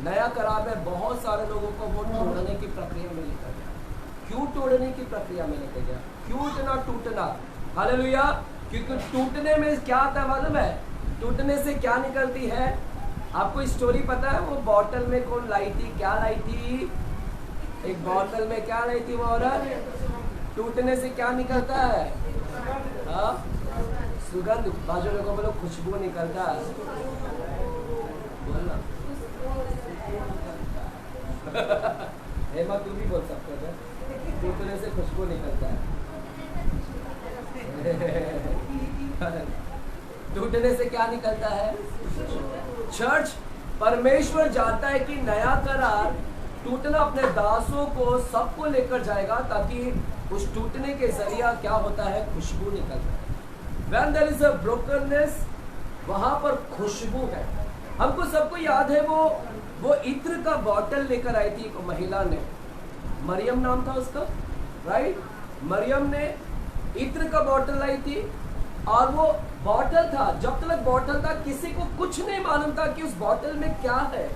नया करार में बहुत सारे लोगों को वो तोड़ने की प्रक्रिया में लेकर गया। क्यों तोड़ने की प्रक्रिया में लेकर गया? क्यों इतना टूटना? हालेलुया। क्योंकि टूटने में क्या आता है मालूम है? टूटने से क्या निकलती है? आपको स्टोरी पता है? वो बॉटल में कौन लाई थी? क्या लाई थी? एक बॉटल में क्या लाई थी वो औरत? टूटने से क्या निकलता है? हाँ, सुगंध। बाजू लोगों बोलो खुशबू निकलता है। बोलना हेमा, तू भी बोल सकते हो। टूटने से खुशबू निकलता है। टूटने से क्या निकलता है? चर्च, परमेश्वर जानता है कि नया करार टूटना अपने दासों को, सबको लेकर जाएगा, ताकि उस टूटने के जरिया क्या होता है? खुशबू निकलता है। When there is a brokenness, वहां पर खुशबू है। हमको सबको याद है वो इत्र का बॉटल लेकर आई थी एक महिला ने, मरियम नाम था उसका, राइट? मरियम ने इत्र का बॉटल लाई थी, और वो बॉटल था, जब तक बॉटल था किसी को कुछ नहीं मालूम था कि उस बॉटल में क्या है।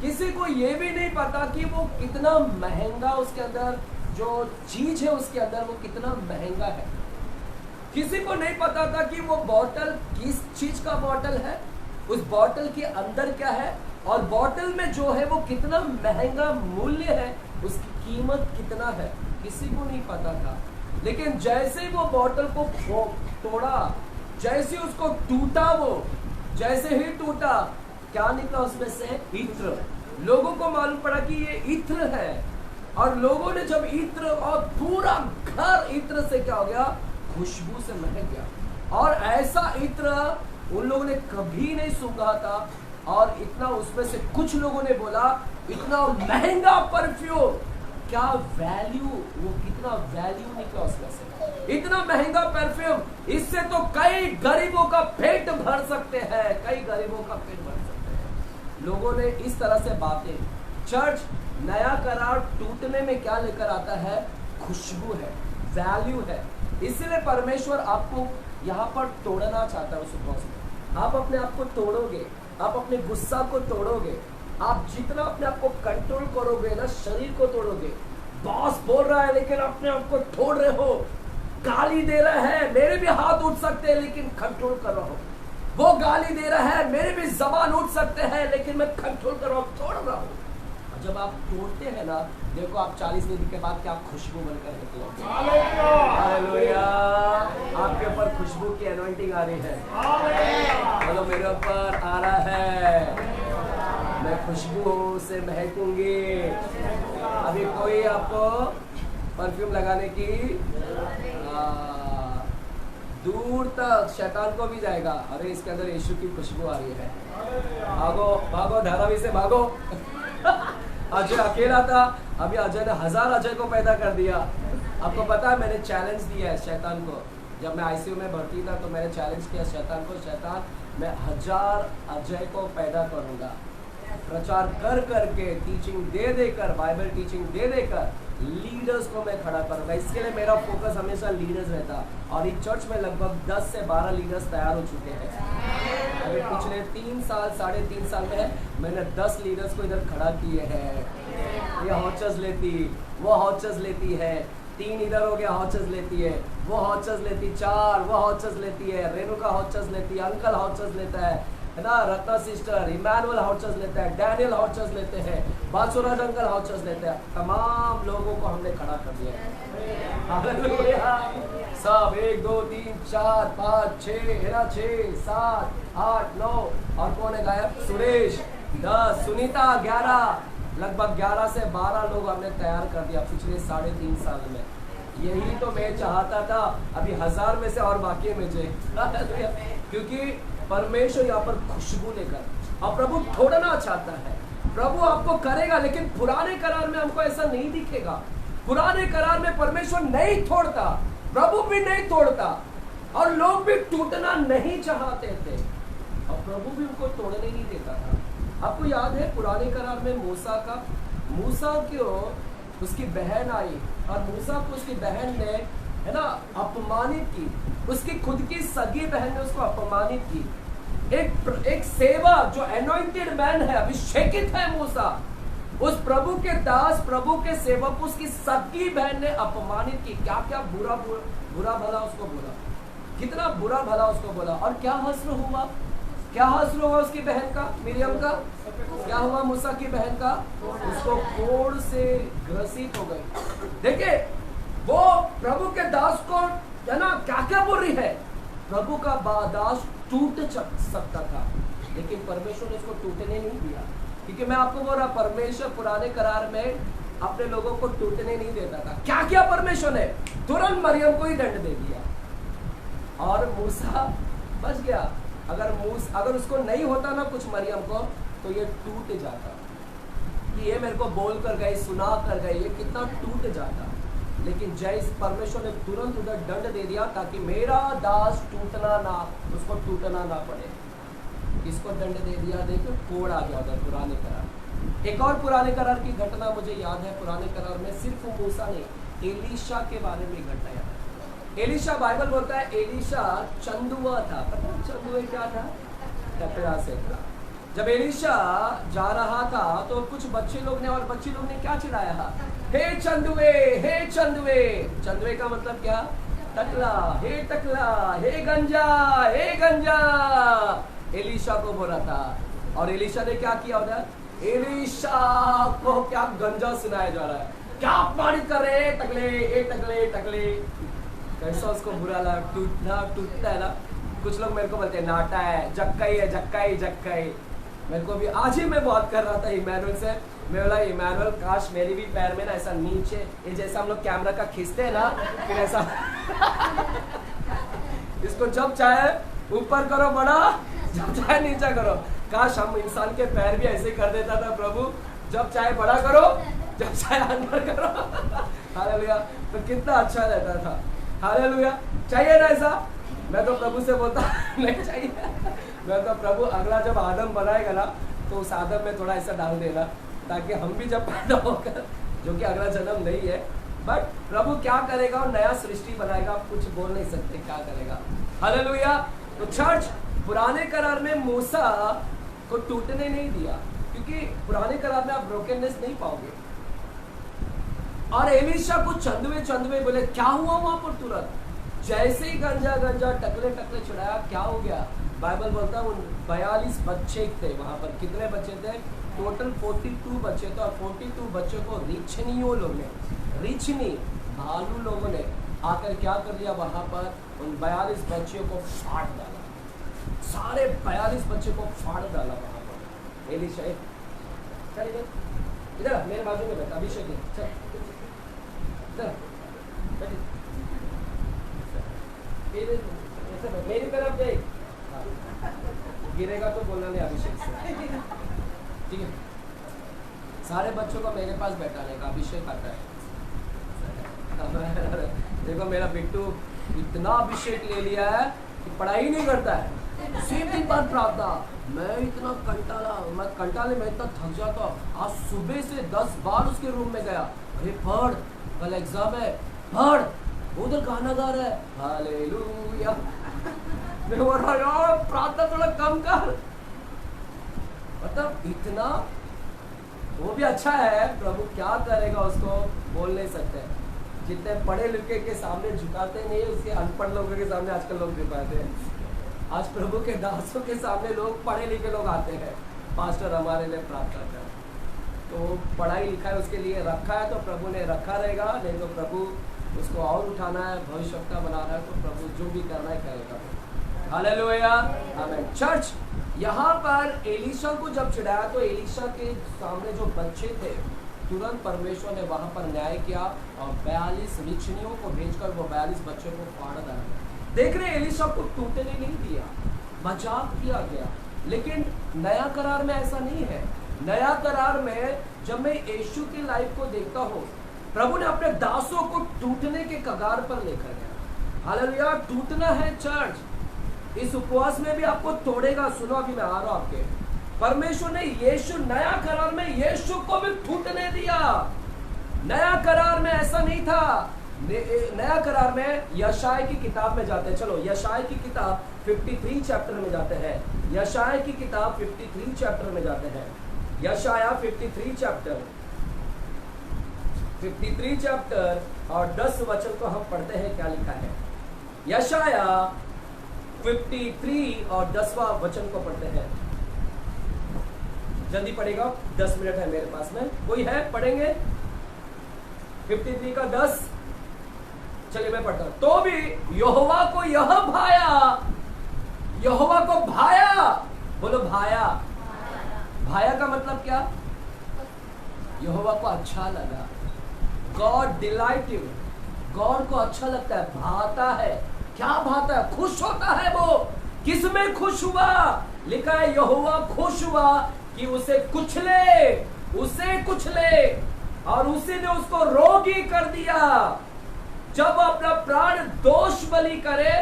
किसी को ये भी नहीं पता कि वो कितना महंगा, उसके अंदर जो चीज है उसके अंदर वो कितना महंगा है। किसी को नहीं पता था कि वो बॉटल किस चीज का बॉटल है, उस बॉटल के अंदर क्या है, और बॉटल में जो है वो कितना महंगा मूल्य है, उसकी कीमत कितना है, किसी को नहीं पता था। लेकिन जैसे वो बॉटल को तोड़ा, जैसे उसको टूटा, वो जैसे ही टूटा, क्या निकला उसमें से? इत्र। लोगों को मालूम पड़ा कि ये इत्र है, और लोगों ने जब इत्र, और पूरा घर इत्र से क्या हो गया? खुशबू से महक गया। और ऐसा इत्र उन लोगों ने कभी नहीं सूंघा था, और इतना उसमें से कुछ लोगों ने बोला इतना महंगा परफ्यूम, क्या वैल्यू, वो कितना वैल्यू निकला उसमें से, इतना महंगा परफ्यूम, इससे तो कई गरीबों का पेट भर सकते हैं, कई गरीबों का पेट भर सकते हैं। लोगों ने इस तरह से बातें। चर्च, नया करार टूटने में क्या लेकर आता है? खुशबू है, वैल्यू है। इसलिए परमेश्वर आपको यहाँ पर तोड़ना चाहता है उस उपवास में। आप अपने आप को तोड़ोगे, आप अपने गुस्सा को तोड़ोगे, आप जितना अपने आप को कंट्रोल करोगे ना, शरीर को तोड़ोगे। बॉस बोल रहा है लेकिन अपने आप को तोड़ रहे हो, गाली दे रहा है, मेरे भी हाथ उठ सकते हैं लेकिन कंट्रोल कर रहा हूँ। वो गाली दे रहा है, मेरे भी जबान उठ सकते हैं लेकिन मैं कंट्रोल कर रहा हूँ, तोड़ रहा हूँ। जब आप तोड़ते हैं ना, देखो आप 40 दिन के बाद क्या खुशबू बनकर निकलोगे। हालेलुया। आपके ऊपर खुशबू की एनॉइंटिंग आ रही है। बोलो मेरे ऊपर आ रहा है, मैं खुशबू से महकूंगी। अभी कोई आपको परफ्यूम लगाने की दूर तक शैतान को भी जाएगा, अरे इसके अंदर यीशु की खुशबू आ रही है, भागो भागो, धारावी से भागो। अजय अकेला था, अभी अजय ने 1000 अजय को पैदा कर दिया। आपको पता है मैंने चैलेंज दिया है शैतान को, जब मैं आईसीयू में भर्ती था तो मैंने चैलेंज किया शैतान को, शैतान मैं 1000 अजय को पैदा करूंगा, प्रचार कर करके, टीचिंग दे देकर, बाइबल टीचिंग दे देकर लीडर्स को मैं खड़ा करूंगा। इसके लिए मेरा फोकस हमेशा लीडर्स रहता, और इस चर्च में लगभग 10 से 12 लीडर्स तैयार हो चुके हैं। अभी पिछले 3 साल 3.5 साल में मैंने 10 लीडर्स को इधर खड़ा किए हैं। ये हॉचर्स लेती, वो हॉचर्स लेती है, 3 इधर हो गया हॉचर्स लेती है, वो हॉचर्स लेती 4, वो हॉचर्स लेती है, रेणुका हॉचर्स लेती है, अंकल हॉचर्स लेता है ना, रत्ना सिस्टर, इमैनुअल हॉचर्स लेता है, डैनियल हॉचर्स लेते हैं, बासुराज अंकल हॉचर्स लेते हैं। तमाम लोगों को हमने खड़ा कर दिया है। हालेलुया। सब 1 2 3 4 5 6 7 8 9 और कौन है गायब? सुरेश 10, सुनीता 11, लगभग 11 से 12 लोग हमने तैयार कर दिया पिछले 3.5 साल में। यही तो मैं चाहता था, अभी 1000 में से और बाकी में मुझे क्योंकि परमेश्वर यहाँ पर खुशबू लेकर और प्रभु तोड़ना चाहता है। प्रभु आपको करेगा, लेकिन पुराने करार में हमको ऐसा नहीं दिखेगा। पुराने करार में परमेश्वर नहीं तोड़ता, प्रभु भी नहीं तोड़ता, और लोग भी टूटना नहीं चाहते थे, और प्रभु भी उनको तोड़ने नहीं देता था। आपको याद है पुराने करार में मूसा क्यों उसकी बहन आई और मूसा को उसकी बहन ने, है ना, अपमानित की। उसकी खुद की सगी बहन ने उसको अपमानित की। एक सेवा जो एनॉइंटेड मैन है, अभिषेकित है मूसा, उस प्रभु के दास, प्रभु के सेवक को उसकी सगी बहन ने अपमानित की। क्या क्या बुरा भला उसको बोला, कितना बुरा भला उसको बोला। और क्या हस्र हुआ, क्या हस्र हुआ उसकी बहन का, मिरियम का? क्या हुआ मूसा की बहन का? उसको कोढ़ से ग्रसित हो गई। देखिए वो प्रभु के दास को, है ना, क्या क्या बोल रही है। प्रभु का दास टूट सकता था, लेकिन परमेश्वर ने उसको टूटने नहीं दिया। क्योंकि मैं आपको बोल रहा, परमेश्वर पुराने करार में अपने लोगों को टूटने नहीं देता था। क्या किया परमेश्वर ने? तुरंत मरियम को ही दंड दे दिया और मूसा बच गया। अगर उसको नहीं होता ना कुछ मरियम को, तो ये टूट जाता कि ये मेरे को बोल कर गए, सुना कर गए, ये कितना टूट जाता। लेकिन जय परमेश्वर ने तुरंत उधर दंड दे दिया ताकि मेरा दास टूटना ना, उसको टूटना ना पड़े। किसको दंड दे दिया? देखो कोड़ आ गया उधर पुराने करार। एक और पुराने करार की घटना मुझे याद है। पुराने करार में सिर्फ मूसा नहीं, एलीशा के बारे में घटना याद है। एलीशा, बाइबल बोलता है एलीशा चंदुआ था। पता है चंदुए क्या था? कपड़ा से था। जब एलीशा जा रहा था तो कुछ बच्चे लोग ने और बच्ची लोग ने क्या चिल्लाया? हे चंदुए, हे चंदुए। चंदुए का मतलब क्या? टकला, हे टकला, हे गंजा, हे गंजा। एलीशा को बोला था। और एलीशा ने क्या किया उधर? एलीशा को क्या गंजा सुनाया जा रहा है, क्या अपमानित कर रहे हैं, टकले, ए टकले, टकले। कैसा उसको बुरा लगा, टूटता है ना। कुछ लोग मेरे को बोलते हैं नाटा है, जक्काई है, जक्काई जक्काई। मेरे को भी आज ही मैं बात कर रहा था इमैनुअल से। मैं बोला इमैनुअल काश मेरी भी पैर में ना ऐसा नीचे, ये जैसा हम लोग कैमरा का खींचते हैं ना, फिर ऐसा इसको जब चाहे ऊपर करो बड़ा, जब चाहे नीचा करो। काश हम इंसान के पैर भी ऐसे कर देता था प्रभु, जब चाहे बड़ा करो, जब चाहे अंदर करो। हालेलुया। तो कितना अच्छा रहता था। हालेलुया। चाहिए ना ऐसा? मैं तो प्रभु से बोलता नहीं चाहिए। मैं तो प्रभु अगला जब आदम बनाएगा ना, तो उस आदम में थोड़ा ऐसा डाल देना, ताकि हम भी जब पैदा होकर, जो कि अगला जन्म नहीं है, बट प्रभु क्या करेगा, और नया सृष्टि बनाएगा। आप कुछ बोल नहीं सकते क्या करेगा। हालेलुया। तो चर्च पुराने करार में मूसा को टूटने नहीं दिया, क्योंकि पुराने करार में आप ब्रोकननेस नहीं पाओगे। और एलीशा को चंदुए बोले। क्या हुआ वहां पर? तुरंत जैसे ही गंजा टकले छुड़ाया, क्या हो गया? बाइबल बोलता है 42 बच्चे थे वहां पर। कितने बच्चे थे? टोटल 42 बच्चे थे। और 42 बच्चों को रिछनी भालू लोगों ने आकर क्या कर दिया? वहां पर उन 42 बच्चों को फाड़ डाला। सारे 42 बच्चे को फाड़ डाला वहां पर। एलीशा चल इधर मेरे बाजू में बैठा, अभिषेक चल इधर मेरी तरफ देख। गिरेगा तो बोलना नहीं अभिषेक से, ठीक है? सारे बच्चों को मेरे पास बैठाने का, अभिषेक आता है। देखो मेरा बिट्टू इतना अभिषेक ले लिया है कि पढ़ाई नहीं करता है, सेम दिन बाद प्रार्थना। मैं इतना कंटाले में इतना थक जाता। आज सुबह से 10 बार उसके रूम में गया, अरे पढ़ कल एग्जाम है, पढ़, उधर गाना गा रहा है, हालेलुया। मैं बोल रहा यार प्रार्थना थोड़ा कम कर। मतलब इतना, वो भी अच्छा है, प्रभु क्या करेगा उसको बोल नहीं सकते। जितने पढ़े लिखे के सामने झुकाते नहीं, उसके अनपढ़ लोगों के सामने आजकल लोग झुकाते हैं। आज प्रभु के दासों के सामने लोग पढ़े लिखे लोग आते हैं, पास्टर हमारे लिए प्रार्थना कर। तो पढ़ाई लिखाई उसके लिए रखा है तो प्रभु ने रखा रहेगा, नहीं तो प्रभु उसको और उठाना है, भविष्यवक्ता बनाना है, तो प्रभु जो भी करना है करेगा। हालेलुया, आमीन। चर्च, यहाँ पर एलीशा को जब चिढ़ाया तो एलीशा के सामने जो बच्चे थे, तुरंत परमेश्वर ने वहां पर न्याय किया और 42 ऋषियों को भेजकर वो 42 बच्चों को फाड़ डाला। देख रहे एलीशा को टूटने नहीं दिया, मजाक किया गया। लेकिन नया करार में ऐसा नहीं है। नया करार में जब मैं यीशु की लाइफ को देखता हूँ, प्रभु ने अपने दासों को टूटने के कगार पर लेकर गया। हालेलुया, टूटना है चर्च। इस उपवास में भी आपको तोड़ेगा। सुनो, अभी मैं आ रहा हूं आपके। परमेश्वर ने यीशु, नया करार में यीशु को भी टूटने दिया। नया करार में ऐसा नहीं था। नया करार में यशाया की किताब में जाते हैं। चलो यशाया की किताब 53 चैप्टर में जाते हैं। यशाया की किताब 53 चैप्टर में जाते हैं। यशाया 53 चैप्टर और 10 वचन को हम पढ़ते हैं, क्या लिखा है। यशाया 53 और 10वां वचन को पढ़ते हैं। जल्दी पढ़ेगा, 10 मिनट है मेरे पास में। कोई है, पढ़ेंगे 53 का 10। चलिए मैं पढ़ता हूं। तो भी यहोवा को यह भाया, यहोवा को भाया, बोलो भाया। भाया का मतलब क्या? यहोवा को अच्छा लगा। गॉड डिलाइटेड, गॉड को अच्छा लगता है, भाता है। क्या भाता है? खुश होता है। वो किसमें खुश हुआ? लिखा है यहोवा खुश हुआ कि उसे कुचले, उसे कुचले, और उसी ने उसको रोगी कर दिया। जब अपना प्राण दोष बलि करे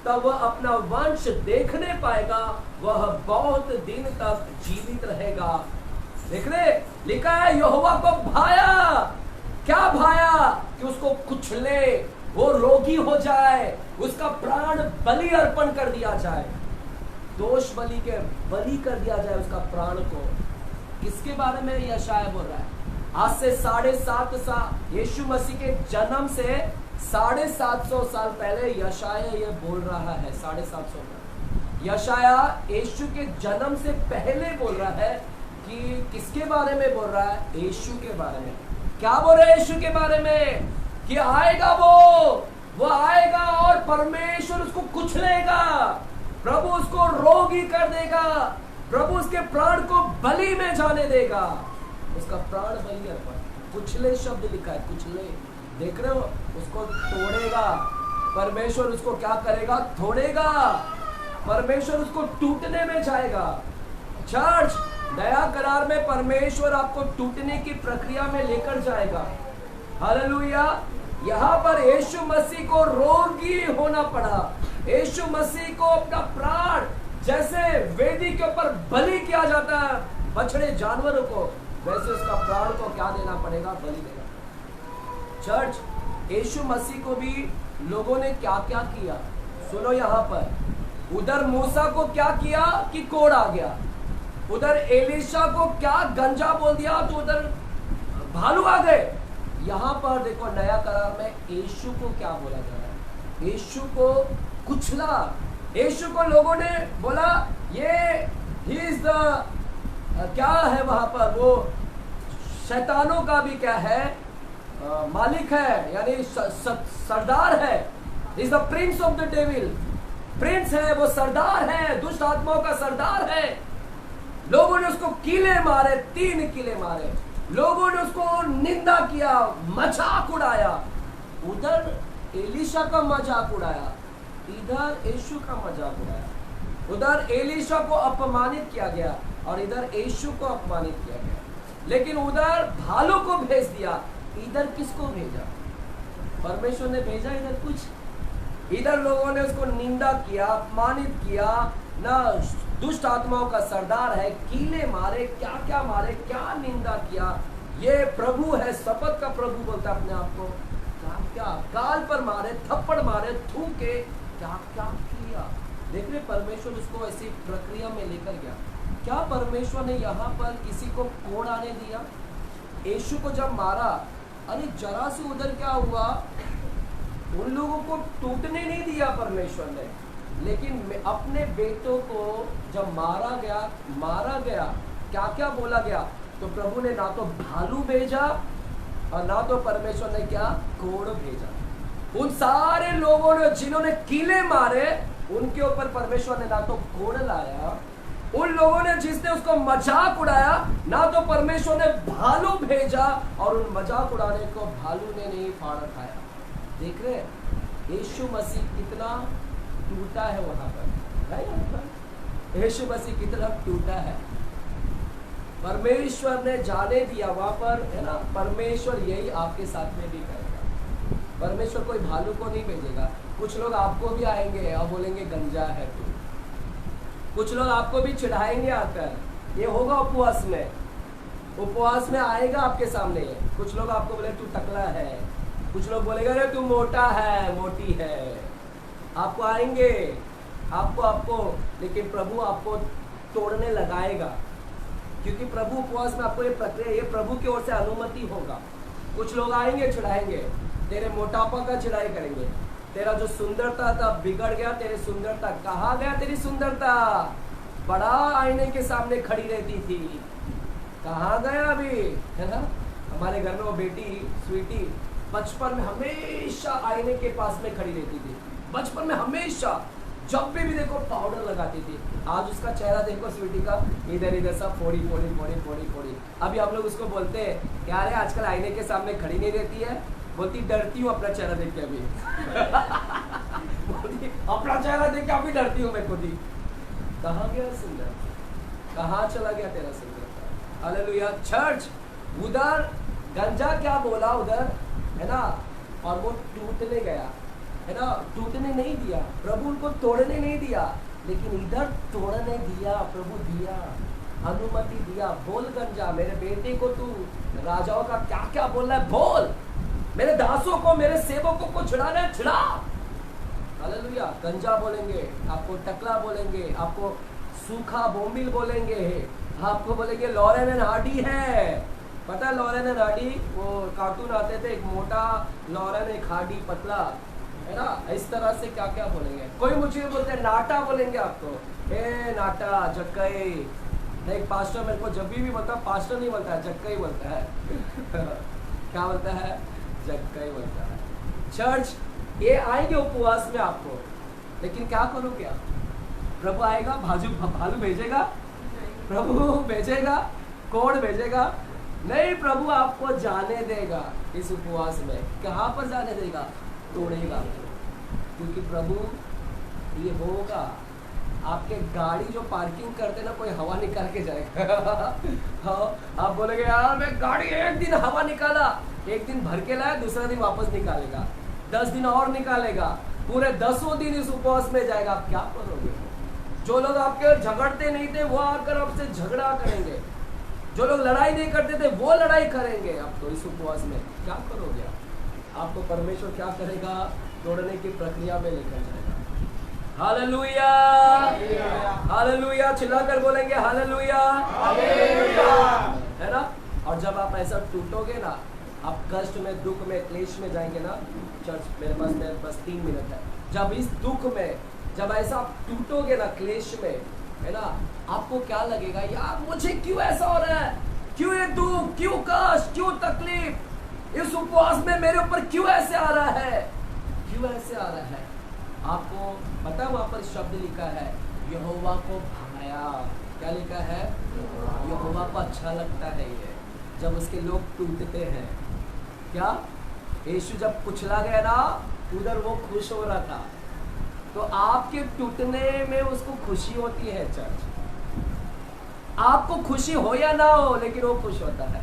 तब वह अपना वंश देखने पाएगा, वह बहुत दिन तक जीवित रहेगा। देख रहे, लिखा है यहोवा को भाया। क्या भाया? कि उसको कुचले, वो रोगी हो जाए, उसका प्राण बलि अर्पण कर दिया जाए, दोष बलि के बलि कर दिया जाए उसका प्राण को। किसके बारे में यशाया बोल रहा है? आज से 750 साल, यीशु मसीह के जन्म से 750 साल पहले यशाया ये बोल रहा है। 750 साल यशाया यीशु के जन्म से पहले बोल रहा है कि किसके बारे में बोल रहा है? यीशु के बारे में। क्या बोल रहा है यीशु के बारे में? कि आएगा वो आएगा और परमेश्वर उसको कुचलेगा, प्रभु उसको रोगी कर देगा, प्रभु उसके प्राण को बलि में जाने देगा, उसका प्राण बलि अर्पण। कुचले शब्द लिखा है, कुचले। देख रहे हो, उसको तोड़ेगा परमेश्वर। उसको क्या करेगा? तोड़ेगा। परमेश्वर उसको टूटने में जाएगा। चर्च, नया करार में परमेश्वर आपको टूटने की प्रक्रिया में लेकर जाएगा। हालेलुया। यहाँ पर यीशु मसीह को रोगी होना पड़ा। यीशु मसीह को अपना प्राण, जैसे वेदी के ऊपर बलि किया जाता है बछड़े जानवरों को, वैसे उसका प्राण को क्या देना पड़ेगा? बलि देना। चर्च, यीशु मसीह को भी लोगों ने क्या क्या किया, सुनो यहाँ पर। उधर मूसा को क्या किया कि कोढ़ आ गया, उधर एलीशा को क्या गंजा बोल दिया तो उधर भालू आ गए। यहाँ पर देखो नया करार में यीशु को क्या बोला जा रहा है? यीशु को कुचला। यीशु को लोगों ने बोला ये ही इज द, क्या है वहां पर, वो शैतानों का भी क्या है, मालिक है, यानी सरदार है। Is the Prince of the devil. Prince है वो, सरदार है, दुष्ट आत्माओं का सरदार है। लोगों ने उसको कीले मारे, 3 कीले मारे। लोगों ने उसको निंदा किया, मजाक उड़ाया। उधर एलीशा का मजाक उड़ाया, इधर यीशु का मजाक उड़ाया। उधर एलीशा को अपमानित किया गया और इधर यीशु को अपमानित किया गया। लेकिन उधर भालू को भेज दिया, इधर किसको भेजा? परमेश्वर ने भेजा इधर कुछ। इधर लोगों ने उसको निंदा किया, अपमानित किया ना, दुष्ट आत्माओं का सरदार है, कीले मारे, क्या क्या मारे, क्या निंदा किया। ये प्रभु है, शपथ का प्रभु बोलता है अपने आप को। क्या गाल पर मारे, थप्पड़ मारे, थूके, क्या क्या किया। देख रहे परमेश्वर उसको ऐसी प्रक्रिया में लेकर गया। क्या परमेश्वर ने यहाँ पर किसी को कोड़ आने दिया? यीशु को जब मारा, अरे जरा से उधर क्या हुआ, उन लोगों को टूटने नहीं दिया परमेश्वर ने, लेकिन अपने बेटों को जब मारा गया क्या क्या बोला गया? तो प्रभु ने ना तो भालू भेजा और ना तो परमेश्वर ने क्या कोड़ भेजा। उन सारे लोगों ने जिन्होंने कीले मारे उनके ऊपर परमेश्वर ने ना तो कोड़ लाया, उन लोगों ने जिसने उसको मजाक उड़ाया ना तो परमेश्वर ने भालू भेजा, और उन मजाक उड़ाने को भालू ने नहीं फाड़ खाया। देख रहे यीशु मसीह कितना टूटा है वहां पर, यीशु मसीह कितना टूटा है। परमेश्वर ने जाने दिया वहां पर, है ना। परमेश्वर यही आपके साथ में भी करेगा। परमेश्वर कोई भालू को नहीं भेजेगा। कुछ लोग आपको भी आएंगे और बोलेंगे गंजा है तू, कुछ लोग आपको भी चिढ़ाएंगे आकर, ये होगा उपवास में आएगा आपके सामने। कुछ लोग आपको बोले तू टकला है, कुछ लोग बोलेंगे अरे तू मोटा है, मोटी है। आपको आएंगे, आपको लेकिन प्रभु आपको तोड़ने लगाएगा, क्योंकि प्रभु उपवास में आपको ये प्रक्रिया, ये प्रभु की ओर से अनुमति होगा। कुछ लोग आएंगे चिढ़ाएंगे, तेरे मोटापा का चिढ़ाई करेंगे, तेरा जो सुंदरता था बिगड़ गया, तेरी सुंदरता कहाँ गया? तेरी सुंदरता बड़ा आईने के सामने खड़ी रहती थी, कहाँ गया अभी? है ना। हमारे घर में वो बेटी स्वीटी बचपन में हमेशा आईने के पास में खड़ी रहती थी, बचपन में हमेशा, जब भी देखो पाउडर लगाती थी। आज उसका चेहरा देखो स्वीटी का, इधर इधर सब फोड़ी। अभी हम लोग उसको बोलते हैं क्या रे आजकल आईने के सामने खड़ी नहीं रहती है? बोलती डरती हूँ अपना चेहरा देख के अभी। बोलती अपना चेहरा देख के अभी डरती हूँ मैं खुद ही। कहाँ गया सुंदर, कहाँ चला गया तेरा सुंदर? हालेलुया। चर्च उधर गंजा क्या बोला उधर, है ना, और वो टूटने गया, है ना, टूटने नहीं दिया प्रभु, उनको तोड़ने नहीं दिया, लेकिन इधर तोड़ने दिया प्रभु, दिया अनुमति दिया। बोल गंजा, मेरे बेटे को तू राजाओं का क्या क्या बोल रहा है बोल, मेरे दासों को, मेरे सेवकों को छिड़ाना है छिड़ा। हालेलुया। गंजा बोलेंगे, आपको टकला बोलेंगे, आपको सूखा बोमिल बोलेंगे, आपको बोलेंगे लॉरेन एंड हार्डी है। पता है लॉरेन एंड हार्डी, वो कार्टून आते थे, एक मोटा लॉरेन एक हार्डी पतला, है ना, इस तरह से क्या क्या बोलेंगे। कोई मुझे बोलते हैं नाटा बोलेंगे आपको, ए नाटा जक्कई। एक पास्टर मेरे को जब भी बोलता, पास्टर नहीं बोलता है, जक्कई बोलता है। क्या बोलता है? जक्कई बोलता है। चर्च ये आएंगे उपवास में आपको, लेकिन क्या करोगे आप? प्रभु आएगा, भालू भेजेगा, प्रभु भेजेगा, कोड़ भेजेगा? नहीं, प्रभु आपको जाने देगा इस उपवास में। कहाँ पर जाने देगा? तोड़ेगा, क्योंकि प्रभु ये होगा। आपके गाड़ी जो पार्किंग करते ना, कोई हवा निकाल के जाएगा। हाँ, आप बोलेंगे यार मैं गाड़ी एक दिन हवा निकाला, एक दिन भर के लाया, दूसरा दिन वापस निकालेगा, 10 दिन और निकालेगा, पूरे 10 दिन इस उपवास में जाएगा। आप क्या करोगे? जो लोग आपके झगड़ते नहीं थे वो आकर आपसे झगड़ा करेंगे, जो लोग लड़ाई नहीं करते थे वो लड़ाई करेंगे। आप तो इस उपवास में क्या करोगे? आपको परमेश्वर क्या करेगा? तोड़ने की प्रक्रिया में लेकर जाएगा। हालेलुया, हालेलुया, चिल्लाकर बोलेंगे हालेलुया, है ना। और जब आप ऐसा टूटोगे ना, आप कष्ट में, दुख में, क्लेश में जाएंगे ना। चर्च मेरे पास 3 मिनट है। जब इस दुख में, जब ऐसा आप टूटोगे ना, क्लेश में, है ना, आपको क्या लगेगा? यार मुझे क्यों ऐसा हो रहा है, क्यों ये दुख, क्यों कष्ट, क्यों तकलीफ, इस उपवास में मेरे ऊपर क्यों ऐसे आ रहा है, क्यों ऐसे आ रहा है? आपको पता वहां पर शब्द लिखा है, यहोवा को भाया। क्या लिखा है? यहोवा को अच्छा लगता है ये जब उसके लोग टूटते हैं। क्या यीशु जब कुचला गया ना, उधर वो खुश हो रहा था। तो आपके टूटने में उसको खुशी होती है। चर्च आपको खुशी हो या ना हो, लेकिन वो खुश होता है।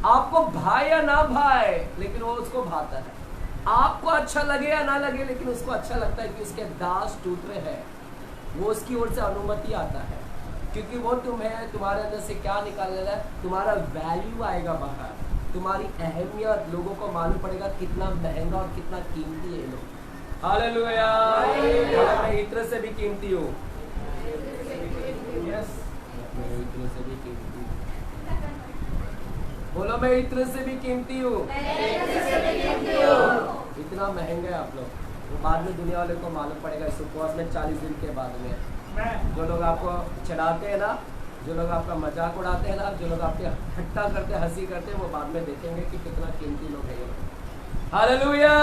आपको भाई या ना भाई, लेकिन वो उसको भाता है। आपको अच्छा लगे या ना लगे, लेकिन उसको अच्छा लगता है कि उसके दास टूट रहे हैं। वो उसकी ओर से अनुमति आता है, क्योंकि वो तुम्हें, तुम्हारे अंदर से क्या निकाल रहा है? तुम्हारा वैल्यू आएगा बाहर। तुम्हारी अहमियत लोगों को मालूम पड़ेगा कितना महंगा और कितना कीमती है ये लोग। हालेलुया। बोलो मैं इत्र से भी कीमती हूँ। यस, मैं इत्र से भी कीमती हूँ। बोलो मैं इत्र से भी कीमती हूँ। इतना महंगा है आप लोग, वो बाद में दुनिया वाले को मालूम पड़ेगा इस उपवास में 40 दिन के बाद में। मैं जो लोग आपको चिढ़ाते हैं ना, जो लोग आपका मजाक उड़ाते हैं ना, जो लोग आपके हट्टा करते हंसी करते हैं, वो बाद में देखेंगे कि कितना कीमती लोग हैं ये लोग। हालेलुया।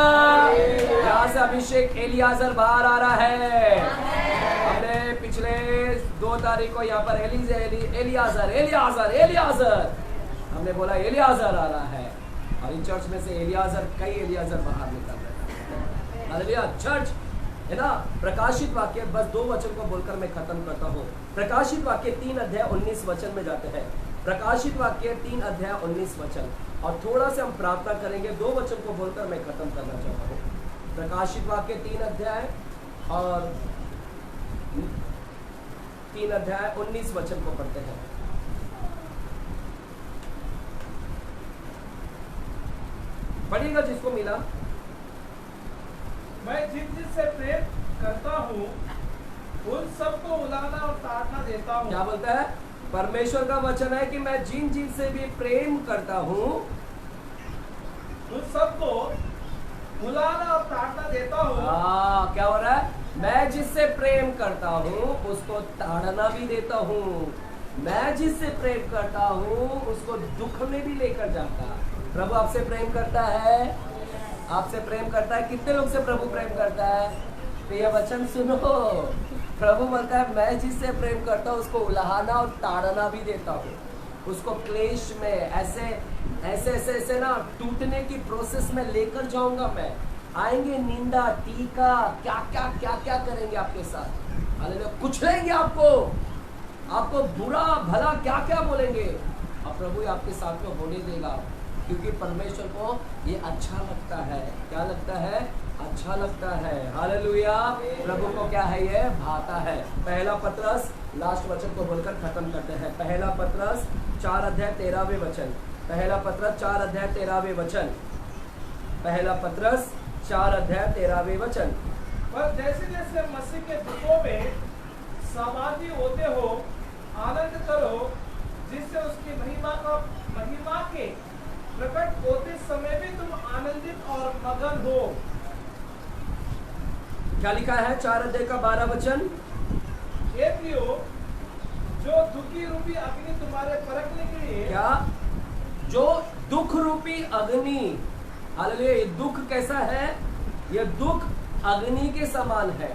यहाँ से अभिषेक एलियाजर बाहर आ रहा है। हमने पिछले 2 तारीख को यहाँ पर एलियाजर हमने बोला एलियाजर आ रहा है, और इन चर्च में से कई एलियाजर बाहर निकल रहे हैं। हालेलुया। चर्च है ना। प्रकाशित वाक्य, बस 2 वचन को बोलकर मैं खत्म करता हूँ। प्रकाशित वाक्य 3 अध्याय 19 वचन में जाते हैं। प्रकाशित वाक्य 3 अध्याय 19 वचन, और थोड़ा से हम प्रार्थना करेंगे। 2 वचन को बोलकर मैं खत्म करना चाहता हूँ। प्रकाशित वाक्य 3 अध्याय और 3 अध्याय 19 वचन को पढ़ते हैं। पढ़िएगा जिसको मिला। मैं जिससे प्रेम करता हूँ उन सबको उलाना और ताड़ना देता हूँ। क्या बोलता है? परमेश्वर का वचन है कि मैं जिन से भी प्रेम करता हूँ उन सबको उलाना और ताड़ना देता हूँ। क्या हो रहा है? मैं जिससे प्रेम करता हूँ उसको ताड़ना भी देता हूँ। मैं जिससे प्रेम करता हूँ उसको दुख में भी लेकर जाता। प्रभु आपसे प्रेम करता है, आपसे प्रेम करता है। कितने लोग से प्रभु प्रेम करता है? तो ये वचन सुनो। प्रभु बोलता है मैं जिससे प्रेम करता हूँ उसको उलाहना और ताड़ना भी देता हूँ। उसको क्लेश में ऐसे ना टूटने की प्रोसेस में लेकर जाऊंगा मैं। आएंगे निंदा, टीका, क्या करेंगे आपके साथ। हालेलुया। कुचलेंगे आपको बुरा भला क्या बोलेंगे, और प्रभु आपके साथ में होने देगा, क्योंकि परमेश्वर को ये अच्छा लगता है। क्या लगता है? अच्छा लगता है। हालेलुया। प्रभु को क्या है? ये भाता है। पहला पत्रस, लास्ट वचन को बोलकर खत्म करते हैं। पहला पत्रस 4 अध्याय 13वें वचन। पहला पत्रस 4 अध्याय 13वें वचन। पहला पत्रस 4 अध्याय 13वें वचन। पर जैसे जैसे मसीह के दुखों में सहभागी होते हो आनंद करो, जिससे उसकी महिमा के प्रकट होते समय भी तुम आनंदित और मगन हो। क्या लिखा है? 4 अध्याय का 12 वचन। हे प्रियो, जो दुखी रूपी अग्नि तुम्हारे परखने के लिए, क्या? जो दुख रूपी अग्नि। हालेलुया। ये दुख कैसा है? ये दुख अग्नि के समान है।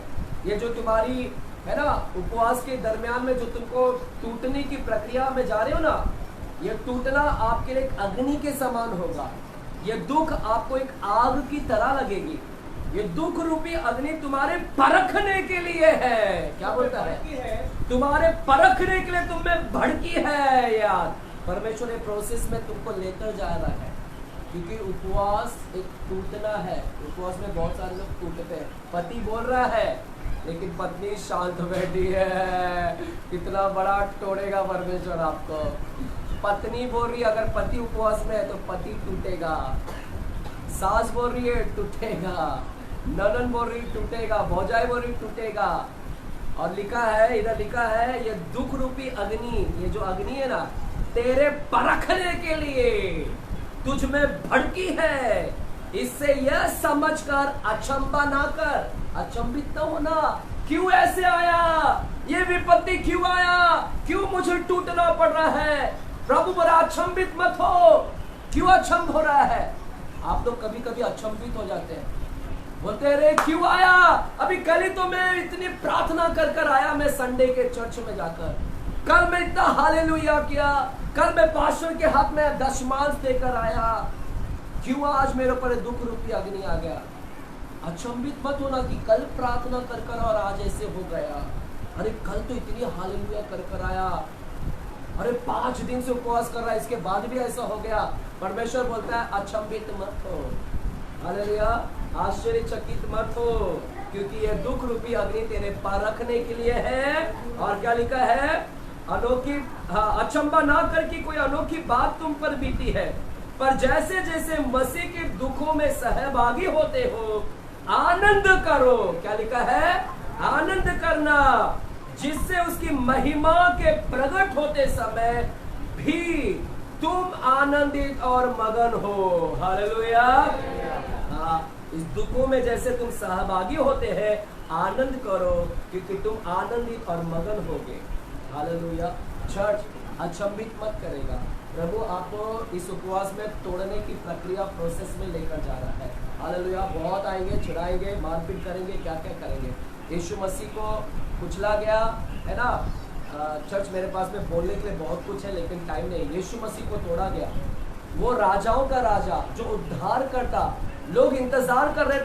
ये जो तुम्हारी है ना उपवास के दरमियान में जो तुमको टूटने की प्रक्रिया में जा रहे हो ना, ये टूटना आपके लिए एक अग्नि के समान होगा। ये दुख आपको एक आग की तरह लगेगी। ये दुख रूपी अग्नि तुम्हारे परखने के लिए है। क्या बोलता है? तुम्हारे परखने के लिए तुम में भड़की है। यार परमेश्वर ये प्रोसेस में तुमको लेकर जा रहा है, क्योंकि उपवास एक टूटना है। उपवास में बहुत सारे लोग टूटते हैं। पति बोल रहा है लेकिन पत्नी शांत बैठी है। कितना बड़ा तोड़ेगा परमेश्वर आपको। पत्नी बोल रही है, अगर पति उपवास में है तो पति टूटेगा। सास बोल रही है टूटेगा, ननन बोल रही टूटेगा, भौजाई बोल रही टूटेगा। और लिखा है, इधर लिखा है ये दुख रूपी अग्नि, ये जो अग्नि है ना तेरे परखने के लिए तुझ में भड़की है। इससे यह समझकर अचंबा ना कर, अचंबित न होना। क्यों ऐसे आया? ये विपत्ति क्यों आया? क्यों मुझे टूटना पड़ रहा है? प्रभु बड़ा अचंबित मत हो। क्यों अचंभ हो रहा है? आप लोग कभी कभी अचंबित हो जाते हैं, बोलते रे क्यों आया? अभी कल ही तो मैं इतनी प्रार्थना कर कर आया, मैं संडे के चर्च में जाकर। कल मैं इतना हालेलुया किया, कल मैं पास्टर के हाथ में दशमांश देकर आया। क्यों आज मेरे ऊपर दुख रूपी अग्नि आ गया? अचंबित मत होना कि कल प्रार्थना कर कर और आज ऐसे हो गया। अरे कल तो इतनी हालेलुया कर कर आया, अरे 5 दिन से उपवास कर रहा है, इसके बाद भी ऐसा हो गया। परमेश्वर बोलता है अचंबित मत हो। हालेलुया। आश्चर्यचकित मत हो, क्योंकि ये दुख रूपी अग्नि तेरे परखने के लिए है। और क्या लिखा है? अनोखी अचंबा ना कर कि कोई अनोखी बात तुम पर बीती है। पर जैसे जैसे मसीह के दुखों में सहभागी होते हो, आनंद करो। क्या लिखा है? आनंद करना, जिससे उसकी महिमा के प्रकट होते समय भी तुम आनंदित और मगन हो। हालेलुया। हाँ, इस दुखों में जैसे तुम सहभागी होते हैं, आनंद करो, क्योंकि तुम आनंदित और मगन होगे। हालेलुया। चर्च, अचंभित मत करेगा, प्रभु आपको इस उपवास में तोड़ने की प्रक्रिया, प्रोसेस में लेकर जा रहा है। हालेलुया। बहुत आएंगे, चुराएंगे, मारपीट करेंगे, क्या क्या करेंगे। यीशु मसीह को कुचला गया है ना। चर्च, मेरे पास में बोलने के लिए बहुत कुछ है लेकिन टाइम नहीं। यीशु मसीह को तोड़ा गया, वो राजाओं का राजा जो उद्धार करता। लोग इंतजार कर रहे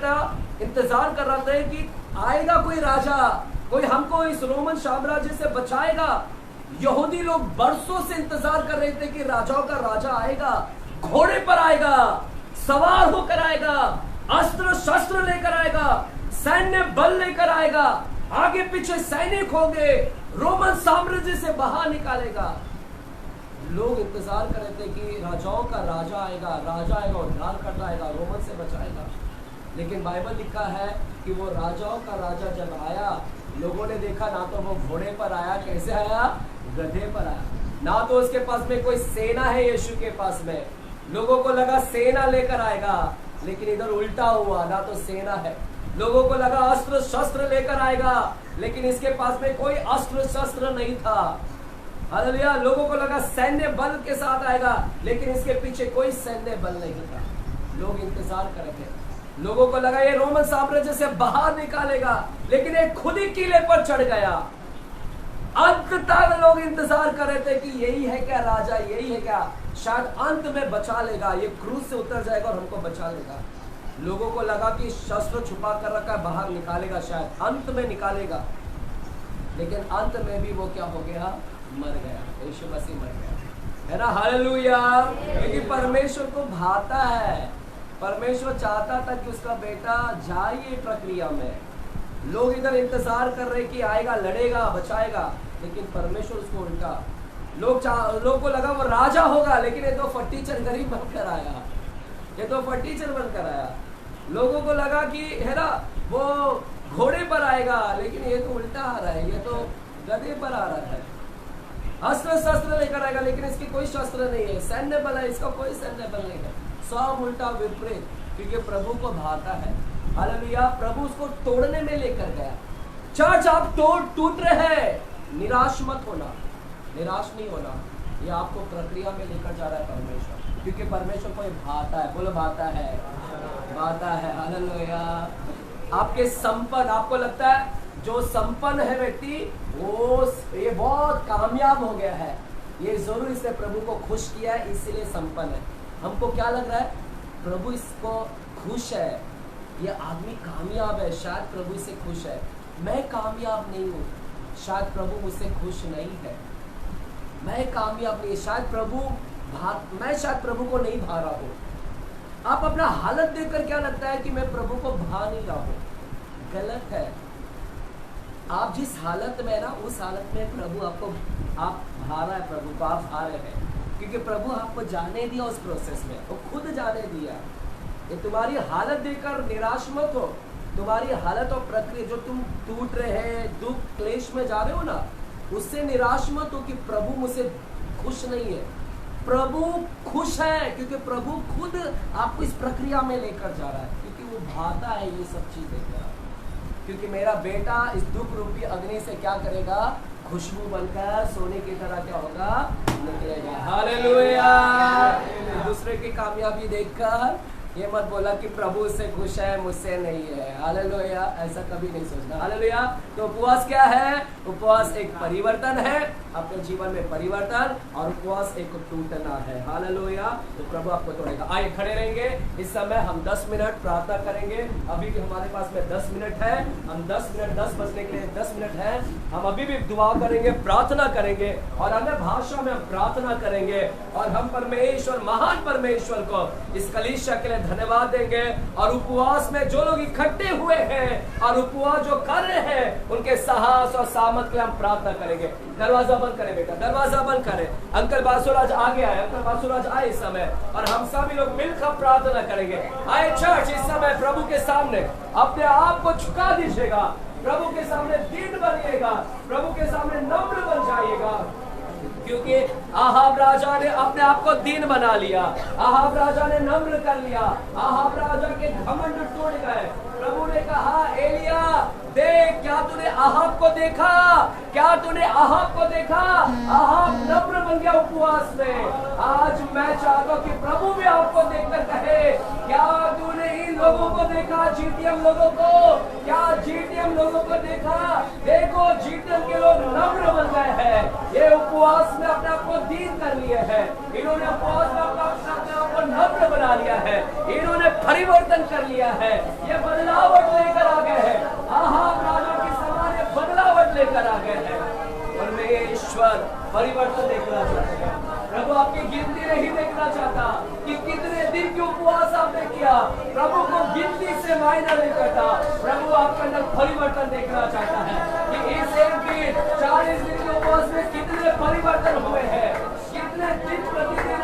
थे कि आएगा कोई राजा, कोई हमको इस रोमन साम्राज्य से बचाएगा। यहूदी लोग बरसों से इंतजार कर रहे थे कि राजाओं का राजा आएगा, घोड़े पर आएगा, सवार होकर आएगा, अस्त्र शस्त्र लेकर आएगा, सैन्य बल लेकर आएगा, आगे पीछे सैनिक होंगे, रोमन साम्राज्य से बाहर निकालेगा। लोग इंतजार कर रहे थे कि राजाओं का राजा आएगा, उद्धार करता आएगा, रोमन से बचाएगा। लेकिन बाइबल लिखा है कि वो राजाओं का राजा जब आया, लोगों ने देखा ना तो वो घोड़े पर आया, कैसे आया? गधे पर आया। ना तो उसके पास में कोई सेना है, यीशु के पास में लोगों को लगा सेना लेकर आएगा, लेकिन इधर उल्टा हुआ, ना तो सेना है। लोगों को लगा अस्त्र शस्त्र लेकर आएगा, लेकिन इसके पास में कोई अस्त्र शस्त्र नहीं था। हालेलुया। लोगों को लगा सैन्य बल के साथ आएगा, लेकिन इसके पीछे कोई सैन्य बल नहीं था। लोग इंतजार कर रहे थे, लोगों को लगा ये रोमन साम्राज्य से बाहर निकालेगा, लेकिन एक खुद ही किले पर चढ़ गया। अंत तक लोग इंतजार कर रहे थे कि यही है क्या राजा, यही है क्या, शायद अंत में बचा लेगा, ये क्रूज से उतर जाएगा और हमको बचा लेगा। लोगों को लगा कि शस्त्र छुपा कर रखा है, बाहर निकालेगा, शायद अंत में निकालेगा, लेकिन अंत में भी वो क्या हो गया? मर गया। यीशु मसीह मर गया, है ना। हालेलुया। क्योंकि परमेश्वर को भाता है, परमेश्वर चाहता था कि उसका बेटा जाए ये प्रक्रिया में। लोग इधर इंतजार कर रहे कि आएगा, लड़ेगा, बचाएगा, लेकिन परमेश्वर उसको उल्टा। लोग को लगा वो राजा होगा, लेकिन ये तो फटीचर गरीब बनकर आया, ये तो फटीचर बनकर आया। लोगों को लगा कि है ना वो घोड़े पर आएगा, लेकिन ये तो उल्टा आ रहा है, ये तो गधे पर आ रहा है। अस्त्र शस्त्र लेकर आएगा, लेकिन इसकी कोई शस्त्र नहीं है, सैन्य बल है, इसका कोई सैन्य बल नहीं है। सब उल्टा विपरीत, क्योंकि प्रभु को भाता है। हालेलुया। प्रभु उसको तोड़ने में लेकर गया। चर्च, आप टूट रहे हैं, निराश मत होना, निराश नहीं होना, ये आपको प्रक्रिया में लेकर जा रहा है परमेश्वर, क्योंकि परमेश्वर को भाता है। बोलो भाता है, भाता है। हालेलुया। आपके संपन्न, आपको लगता है जो संपन्न है व्यक्ति, वो ये बहुत कामयाब हो गया है, ये जरूर इसने प्रभु को खुश किया है, इसलिए संपन्न है। हमको क्या लग रहा है? प्रभु इसको खुश है, ये आदमी कामयाब है, शायद प्रभु इससे खुश है। मैं कामयाब नहीं हूँ, शायद प्रभु मुझसे खुश नहीं है। मैं कामयाब नहीं, मैं शायद प्रभु को नहीं भा रहा हूँ। आप अपना हालत देखकर क्या लगता है कि मैं प्रभु को भा नहीं रहा हूँ? गलत है। आप जिस हालत में ना, उस हालत में प्रभु आपको, आप भा रहा है प्रभु को, आप भा रहे हैं, क्योंकि प्रभु आपको जाने दिया उस प्रोसेस में, वो खुद जाने दिया। ये तुम्हारी हालत देखकर निराश मत हो। तुम्हारी हालत और प्रक्रिया जो तुम टूट रहे हैं, दुख क्लेश में जा रहे हो ना, उससे निराश मत हो कि प्रभु मुझसे खुश नहीं है। प्रभु खुश है, क्योंकि प्रभु खुद आपको इस प्रक्रिया में लेकर जा रहा है, क्योंकि वो भाता है ये सब चीजें। क्योंकि मेरा बेटा इस दुख रूपी अग्नि से क्या करेगा? खुशबू बनकर सोने की तरह क्या होगा? निकलेगा। हालेलुया। दूसरे की कामयाबी देखकर ये मत बोला कि प्रभु उससे खुश है, मुझसे नहीं है। हालेलुया। ऐसा कभी नहीं सोचना। हालेलुया। तो उपवास क्या है? उपवास एक परिवर्तन है, अपने जीवन में परिवर्तन, और उपवास एक टूटना है। हालेलुया। तो प्रभु आपको तोड़ेगा। आइए खड़े रहेंगे। इस समय हम 10 मिनट प्रार्थना करेंगे। अभी भी हमारे पास में 10 मिनट है। हम 10 मिनट, 10 बजने के लिए 10 मिनट है। हम अभी भी दुआ करेंगे, प्रार्थना करेंगे, और अन्य भाषा में हम प्रार्थना करेंगे, और हम परमेश्वर, महान परमेश्वर को इस कलीसिया के लिए धन्यवाद देंगे और उपवास में जो लोग इकट्ठे हुए हैं और उपवास जो कर रहे हैं उनके साहस और सामर्थ के लिए हम प्रार्थना करेंगे। दरवाजा बंद करें बेटा, दरवाजा बंद करें। अंकल बासुराज आगे आए, अंकल बासुराज आए इस समय और हम सभी लोग मिलकर प्रार्थना करेंगे। आए चर्च इस समय प्रभु के सामने अपने आप को झुका दीजिएगा, प्रभु के सामने दीन बनिएगा, प्रभु के सामने नम्र बन जाइएगा, क्योंकि आहाब राजा ने अपने आप को दीन बना लिया, आहाब राजा ने नम्र कर लिया, आहाब राजा के घमंड टूट गए। प्रभु ने कहा एलिया देख, क्या तूने आहाब को देखा, क्या तूने आहाब को देखा? आहाब नम्र बन गया उपवास में। आज मैं चाहता हूँ कि प्रभु भी आपको देखकर कहे, क्या तूने इन लोगों को देखा, जीटीएम लोगों को? क्या जीटीएम लोगों को देखा? देखो जीटीएम के लोग नम्र बन गए हैं, ये उपवास में अपने आप को दीन कर लिए हैं, इन्होंने उपवास में अपने आप को नम्र बना लिया है, इन्होंने परिवर्तन कर लिया है, ये बदलावट लेकर आ गए हैं। आहाब राजा के समान ये बदलावट लेकर आ गए हैं। परमेश्वर परिवर्तन देखना चाहते हैं। प्रभु आपकी गिनती नहीं देखना चाहता कि कितने दिन की उपवास आपने किया, प्रभु को गिनती से मायना नहीं करता। प्रभु आपके अंदर परिवर्तन देखना चाहता है कि इस एक दिन 40 दिन के उपवास में कितने परिवर्तन हुए हैं, कितने दिन प्रतिदिन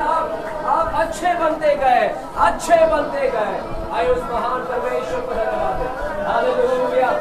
आप अच्छे बनते गए, अच्छे बनते गए। आइए उस महान परमेश्वर को धन्यवाद दें। हालेलुया।